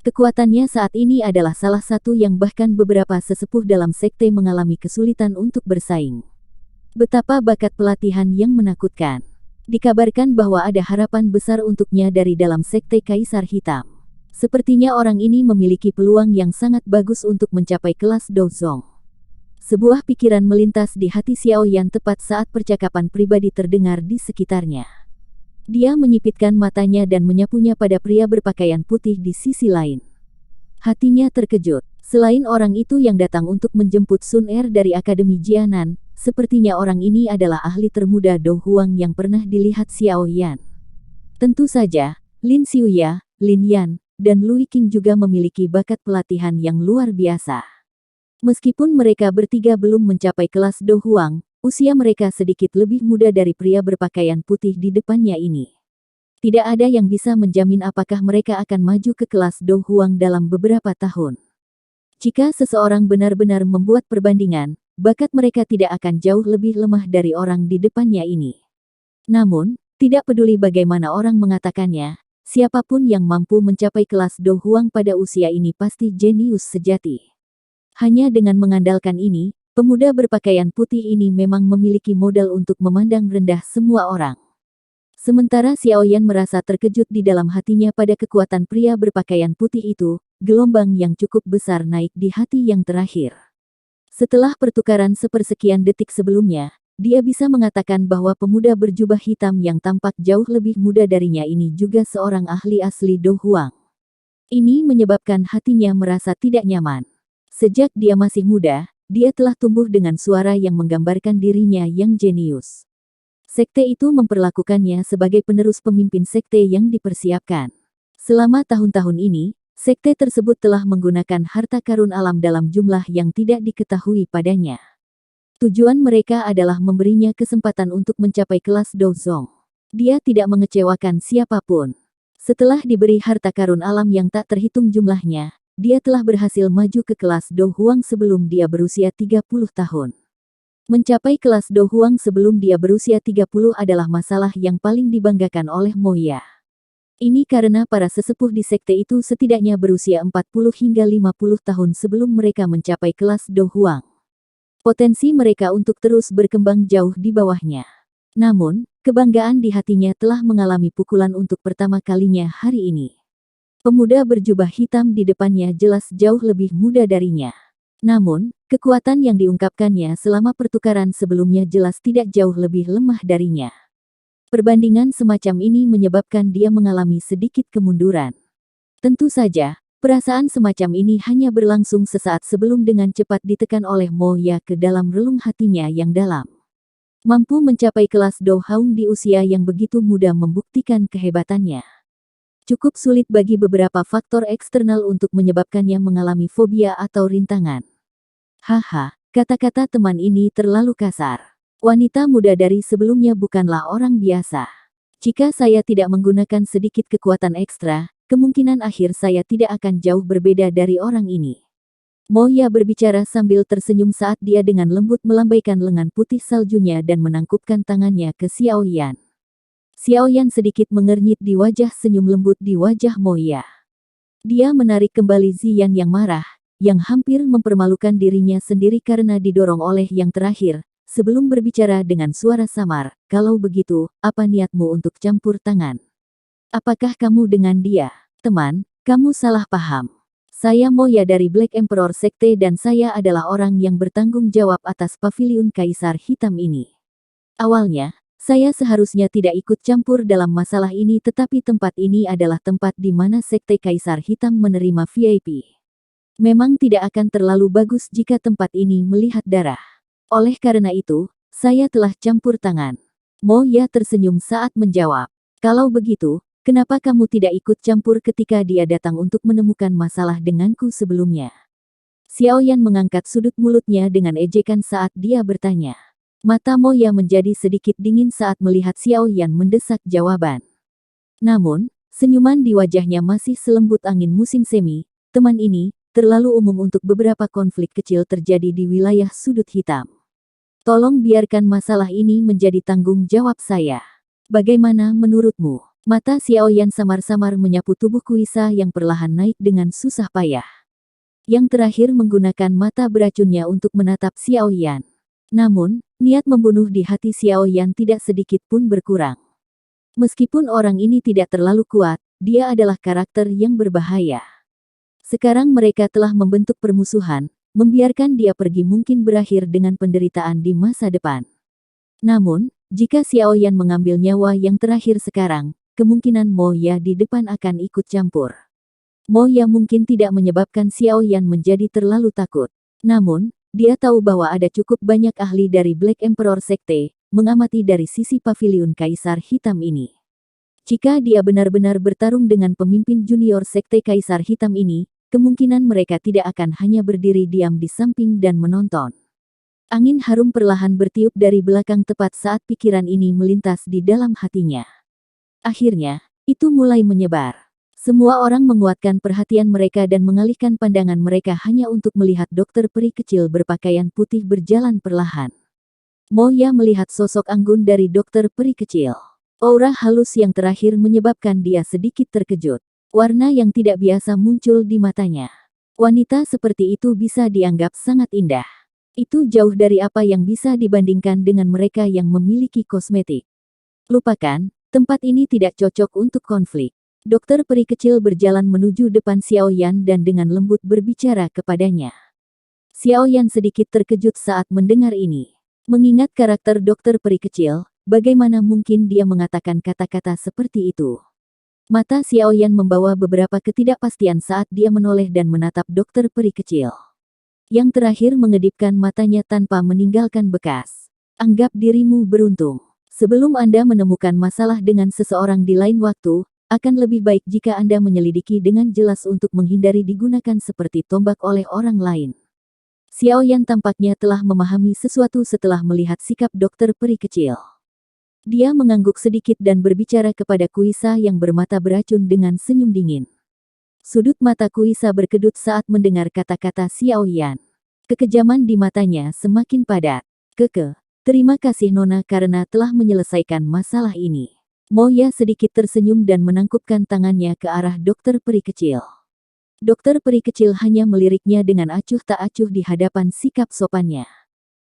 A: Kekuatannya saat ini adalah salah satu yang bahkan beberapa sesepuh dalam sekte mengalami kesulitan untuk bersaing. Betapa bakat pelatihan yang menakutkan. Dikabarkan bahwa ada harapan besar untuknya dari dalam sekte Kaisar Hitam. Sepertinya orang ini memiliki peluang yang sangat bagus untuk mencapai kelas Dozong. Sebuah pikiran melintas di hati Xiaoyan tepat saat percakapan pribadi terdengar di sekitarnya. Dia menyipitkan matanya dan menyapunya pada pria berpakaian putih di sisi lain. Hatinya terkejut. Selain orang itu yang datang untuk menjemput Sun Er dari Akademi Jianan, sepertinya orang ini adalah ahli termuda Do Huang yang pernah dilihat Xiaoyan. Tentu saja, Lin Xiuya, Lin Yan, dan Lui Qing juga memiliki bakat pelatihan yang luar biasa. Meskipun mereka bertiga belum mencapai kelas Do Huang, usia mereka sedikit lebih muda dari pria berpakaian putih di depannya ini. Tidak ada yang bisa menjamin apakah mereka akan maju ke kelas Do Huang dalam beberapa tahun. Jika seseorang benar-benar membuat perbandingan, bakat mereka tidak akan jauh lebih lemah dari orang di depannya ini. Namun, tidak peduli bagaimana orang mengatakannya, siapapun yang mampu mencapai kelas Do Huang pada usia ini pasti jenius sejati. Hanya dengan mengandalkan ini, pemuda berpakaian putih ini memang memiliki modal untuk memandang rendah semua orang. Sementara Xiaoyan merasa terkejut di dalam hatinya pada kekuatan pria berpakaian putih itu, gelombang yang cukup besar naik di hati yang terakhir. Setelah pertukaran sepersekian detik sebelumnya, dia bisa mengatakan bahwa pemuda berjubah hitam yang tampak jauh lebih muda darinya ini juga seorang ahli asli Do Huang. Ini menyebabkan hatinya merasa tidak nyaman. Sejak dia masih muda, dia telah tumbuh dengan suara yang menggambarkan dirinya yang jenius. Sekte itu memperlakukannya sebagai penerus pemimpin sekte yang dipersiapkan. Selama tahun-tahun ini, sekte tersebut telah menggunakan harta karun alam dalam jumlah yang tidak diketahui padanya. Tujuan mereka adalah memberinya kesempatan untuk mencapai kelas Dozong. Dia tidak mengecewakan siapapun. Setelah diberi harta karun alam yang tak terhitung jumlahnya, dia telah berhasil maju ke kelas Do Huang sebelum dia berusia 30 tahun. Mencapai kelas Do Huang sebelum dia berusia 30 adalah masalah yang paling dibanggakan oleh Moya. Ini karena para sesepuh di sekte itu setidaknya berusia 40 hingga 50 tahun sebelum mereka mencapai kelas Do Huang. Potensi mereka untuk terus berkembang jauh di bawahnya. Namun, kebanggaan di hatinya telah mengalami pukulan untuk pertama kalinya hari ini. Pemuda berjubah hitam di depannya jelas jauh lebih muda darinya. Namun, kekuatan yang diungkapkannya selama pertukaran sebelumnya jelas tidak jauh lebih lemah darinya. Perbandingan semacam ini menyebabkan dia mengalami sedikit kemunduran. Tentu saja, perasaan semacam ini hanya berlangsung sesaat sebelum dengan cepat ditekan oleh Mo Ya ke dalam relung hatinya yang dalam. Mampu mencapai kelas Do Haung di usia yang begitu muda membuktikan kehebatannya. Cukup sulit bagi beberapa faktor eksternal untuk menyebabkannya mengalami fobia atau rintangan. Haha, kata-kata teman ini terlalu kasar. Wanita muda dari sebelumnya bukanlah orang biasa. Jika saya tidak menggunakan sedikit kekuatan ekstra, kemungkinan akhir saya tidak akan jauh berbeda dari orang ini. Mo Ya berbicara sambil tersenyum saat dia dengan lembut melambaikan lengan putih saljunya dan menangkupkan tangannya ke Xiao Yan. Xiao Yan sedikit mengernyit di wajah, senyum lembut di wajah Mo Ya. Dia menarik kembali Ziyan yang marah, yang hampir mempermalukan dirinya sendiri karena didorong oleh yang terakhir. Sebelum berbicara dengan suara samar, kalau begitu, apa niatmu untuk campur tangan? Apakah kamu dengan dia? Teman, kamu salah paham. Saya Mo Ya dari Black Emperor Sekte dan saya adalah orang yang bertanggung jawab atas paviliun Kaisar Hitam ini. Awalnya, saya seharusnya tidak ikut campur dalam masalah ini, tetapi tempat ini adalah tempat di mana Sekte Kaisar Hitam menerima VIP. Memang tidak akan terlalu bagus jika tempat ini melihat darah. Oleh karena itu, saya telah campur tangan. Mo Ya tersenyum saat menjawab. Kalau begitu, kenapa kamu tidak ikut campur ketika dia datang untuk menemukan masalah denganku sebelumnya? Xiao Yan mengangkat sudut mulutnya dengan ejekan saat dia bertanya. Mata Mo Ya menjadi sedikit dingin saat melihat Xiao Yan mendesak jawaban. Namun, senyuman di wajahnya masih selembut angin musim semi. Teman ini, terlalu umum untuk beberapa konflik kecil terjadi di wilayah sudut hitam. Tolong biarkan masalah ini menjadi tanggung jawab saya. Bagaimana menurutmu? Mata Xiao Yan samar-samar menyapu tubuh Kuisa yang perlahan naik dengan susah payah. Yang terakhir menggunakan mata beracunnya untuk menatap Xiao Yan. Namun, niat membunuh di hati Xiao Yan tidak sedikit pun berkurang. Meskipun orang ini tidak terlalu kuat, dia adalah karakter yang berbahaya. Sekarang mereka telah membentuk permusuhan. Membiarkan dia pergi mungkin berakhir dengan penderitaan di masa depan. Namun, jika Xiao Yan mengambil nyawa yang terakhir sekarang, kemungkinan Mo Ya di depan akan ikut campur. Mo Ya mungkin tidak menyebabkan Xiao Yan menjadi terlalu takut. Namun, dia tahu bahwa ada cukup banyak ahli dari Black Emperor Sekte, mengamati dari sisi paviliun Kaisar Hitam ini. Jika dia benar-benar bertarung dengan pemimpin junior Sekte Kaisar Hitam ini, kemungkinan mereka tidak akan hanya berdiri diam di samping dan menonton. Angin harum perlahan bertiup dari belakang tepat saat pikiran ini melintas di dalam hatinya. Akhirnya, itu mulai menyebar. Semua orang menguatkan perhatian mereka dan mengalihkan pandangan mereka hanya untuk melihat dokter peri kecil berpakaian putih berjalan perlahan. Mo Ya melihat sosok anggun dari dokter peri kecil. Aura halus yang terakhir menyebabkan dia sedikit terkejut. Warna yang tidak biasa muncul di matanya. Wanita seperti itu bisa dianggap sangat indah. Itu jauh dari apa yang bisa dibandingkan dengan mereka yang memiliki kosmetik. Lupakan, tempat ini tidak cocok untuk konflik. Dokter peri kecil berjalan menuju depan Xiao Yan dan dengan lembut berbicara kepadanya. Xiao Yan sedikit terkejut saat mendengar ini. Mengingat karakter dokter peri kecil, bagaimana mungkin dia mengatakan kata-kata seperti itu? Mata Xiao Yan membawa beberapa ketidakpastian saat dia menoleh dan menatap dokter peri kecil. Yang terakhir mengedipkan matanya tanpa meninggalkan bekas. Anggap dirimu beruntung. Sebelum Anda menemukan masalah dengan seseorang di lain waktu, akan lebih baik jika Anda menyelidiki dengan jelas untuk menghindari digunakan seperti tombak oleh orang lain. Xiao Yan tampaknya telah memahami sesuatu setelah melihat sikap dokter peri kecil. Dia mengangguk sedikit dan berbicara kepada Kuisa yang bermata beracun dengan senyum dingin. Sudut mata Kuisa berkedut saat mendengar kata-kata Xiao Yan. Kekejaman di matanya semakin padat. Terima kasih Nona karena telah menyelesaikan masalah ini. Mo Ya sedikit tersenyum dan menangkupkan tangannya ke arah dokter peri kecil. Dokter peri kecil hanya meliriknya dengan acuh tak acuh di hadapan sikap sopannya.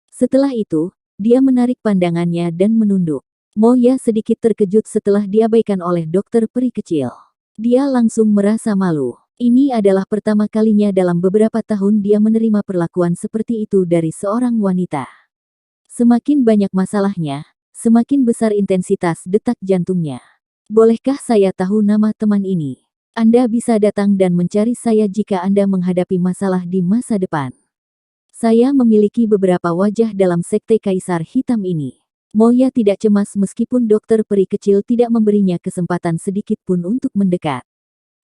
A: Setelah itu, dia menarik pandangannya dan menunduk. Mo Ya sedikit terkejut setelah diabaikan oleh dokter peri kecil. Dia langsung merasa malu. Ini adalah pertama kalinya dalam beberapa tahun dia menerima perlakuan seperti itu dari seorang wanita. Semakin banyak masalahnya, semakin besar intensitas detak jantungnya. Bolehkah saya tahu nama teman ini? Anda bisa datang dan mencari saya jika Anda menghadapi masalah di masa depan. Saya memiliki beberapa wajah dalam sekte Kaisar Hitam ini. Moya tidak cemas meskipun dokter peri kecil tidak memberinya kesempatan sedikit pun untuk mendekat.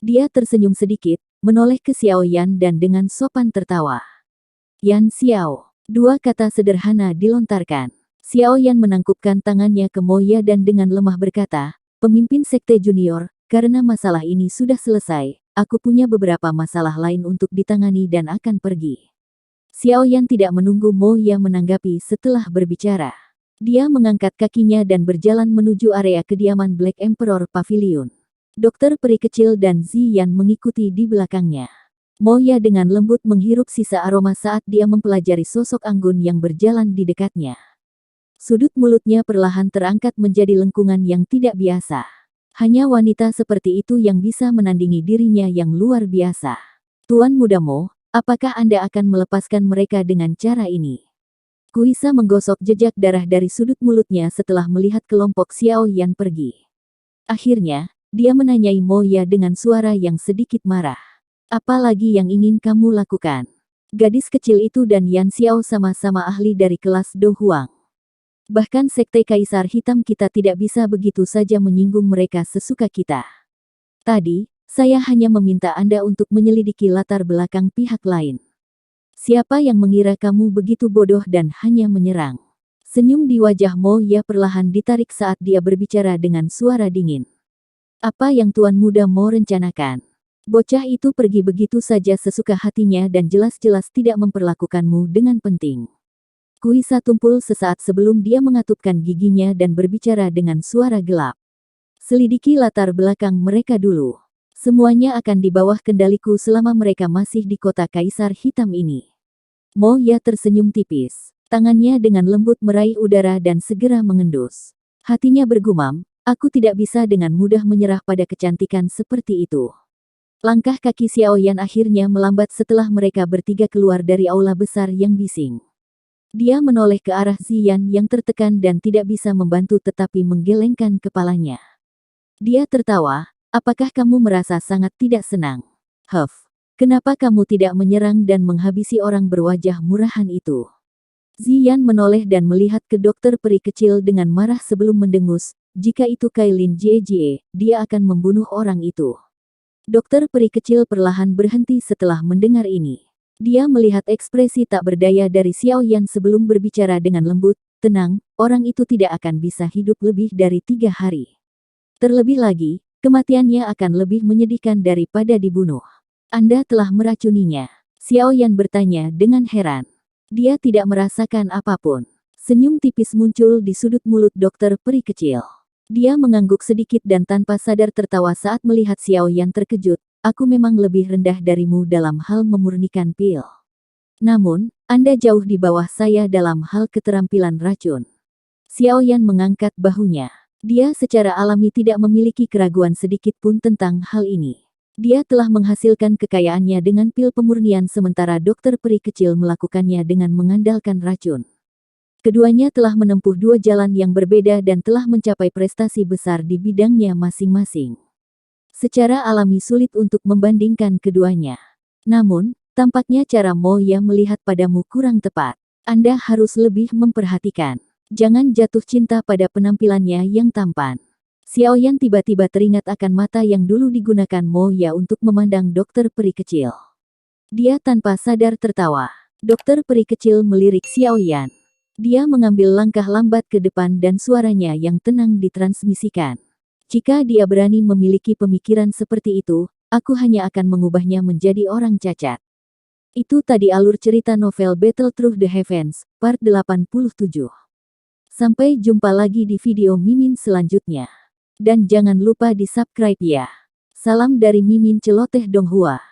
A: Dia tersenyum sedikit, menoleh ke Xiao Yan dan dengan sopan tertawa. Yan Xiao. Dua kata sederhana dilontarkan. Xiao Yan menangkupkan tangannya ke Moya dan dengan lemah berkata, "Pemimpin sekte junior, karena masalah ini sudah selesai, aku punya beberapa masalah lain untuk ditangani dan akan pergi." Xiao Yan tidak menunggu Moya menanggapi setelah berbicara. Dia mengangkat kakinya dan berjalan menuju area kediaman Black Emperor Pavilion. Dokter peri kecil dan Ziyan mengikuti di belakangnya. Moya dengan lembut menghirup sisa aroma saat dia mempelajari sosok anggun yang berjalan di dekatnya. Sudut mulutnya perlahan terangkat menjadi lengkungan yang tidak biasa. Hanya wanita seperti itu yang bisa menandingi dirinya yang luar biasa. Tuan Muda Mo, apakah Anda akan melepaskan mereka dengan cara ini? Kuisa menggosok jejak darah dari sudut mulutnya setelah melihat kelompok Xiao Yan pergi. Akhirnya, dia menanyai Moya dengan suara yang sedikit marah. Apa lagi yang ingin kamu lakukan? Gadis kecil itu dan Yan Xiao sama-sama ahli dari kelas Do Huang. Bahkan sekte Kaisar Hitam kita tidak bisa begitu saja menyinggung mereka sesuka kita. Tadi, saya hanya meminta Anda untuk menyelidiki latar belakang pihak lain. Siapa yang mengira kamu begitu bodoh dan hanya menyerang? Senyum di wajah Moya perlahan ditarik saat dia berbicara dengan suara dingin. Apa yang Tuan Muda Mo rencanakan? Bocah itu pergi begitu saja sesuka hatinya dan jelas-jelas tidak memperlakukanmu dengan penting. Kuisa tumpul sesaat sebelum dia mengatupkan giginya dan berbicara dengan suara gelap. Selidiki latar belakang mereka dulu. Semuanya akan di bawah kendaliku selama mereka masih di kota Kaisar Hitam ini. Moya tersenyum tipis. Tangannya dengan lembut meraih udara dan segera mengendus. Hatinya bergumam, aku tidak bisa dengan mudah menyerah pada kecantikan seperti itu. Langkah kaki Xiao Yan akhirnya melambat setelah mereka bertiga keluar dari aula besar yang bising. Dia menoleh ke arah Ziyan yang tertekan dan tidak bisa membantu tetapi menggelengkan kepalanya. Dia tertawa. Apakah kamu merasa sangat tidak senang? Kenapa kamu tidak menyerang dan menghabisi orang berwajah murahan itu? Ziyan menoleh dan melihat ke dokter peri kecil dengan marah sebelum mendengus, jika itu Kailin Jie, dia akan membunuh orang itu. Dokter peri kecil perlahan berhenti setelah mendengar ini. Dia melihat ekspresi tak berdaya dari Xiao Yan sebelum berbicara dengan lembut, tenang, orang itu tidak akan bisa hidup lebih dari 3 hari. Terlebih lagi, kematiannya akan lebih menyedihkan daripada dibunuh. Anda telah meracuninya. Xiao Yan bertanya dengan heran. Dia tidak merasakan apapun. Senyum tipis muncul di sudut mulut dokter peri kecil. Dia mengangguk sedikit dan tanpa sadar tertawa saat melihat Xiao Yan terkejut. Aku memang lebih rendah darimu dalam hal memurnikan pil. Namun, Anda jauh di bawah saya dalam hal keterampilan racun. Xiao Yan mengangkat bahunya. Dia secara alami tidak memiliki keraguan sedikit pun tentang hal ini. Dia telah menghasilkan kekayaannya dengan pil pemurnian sementara dokter peri kecil melakukannya dengan mengandalkan racun. Keduanya telah menempuh 2 jalan yang berbeda dan telah mencapai prestasi besar di bidangnya masing-masing. Secara alami sulit untuk membandingkan keduanya. Namun, tampaknya cara Moya melihat padamu kurang tepat. Anda harus lebih memperhatikan. Jangan jatuh cinta pada penampilannya yang tampan. Xiao Yan tiba-tiba teringat akan mata yang dulu digunakan Moya untuk memandang dokter peri kecil. Dia tanpa sadar tertawa. Dokter peri kecil melirik Xiao Yan. Dia mengambil langkah lambat ke depan dan suaranya yang tenang ditransmisikan. Jika dia berani memiliki pemikiran seperti itu, aku hanya akan mengubahnya menjadi orang cacat. Itu tadi alur cerita novel Battle Through the Heavens, part 87. Sampai jumpa lagi di video Mimin selanjutnya. Dan jangan lupa di subscribe ya. Salam dari Mimin Celoteh Donghua.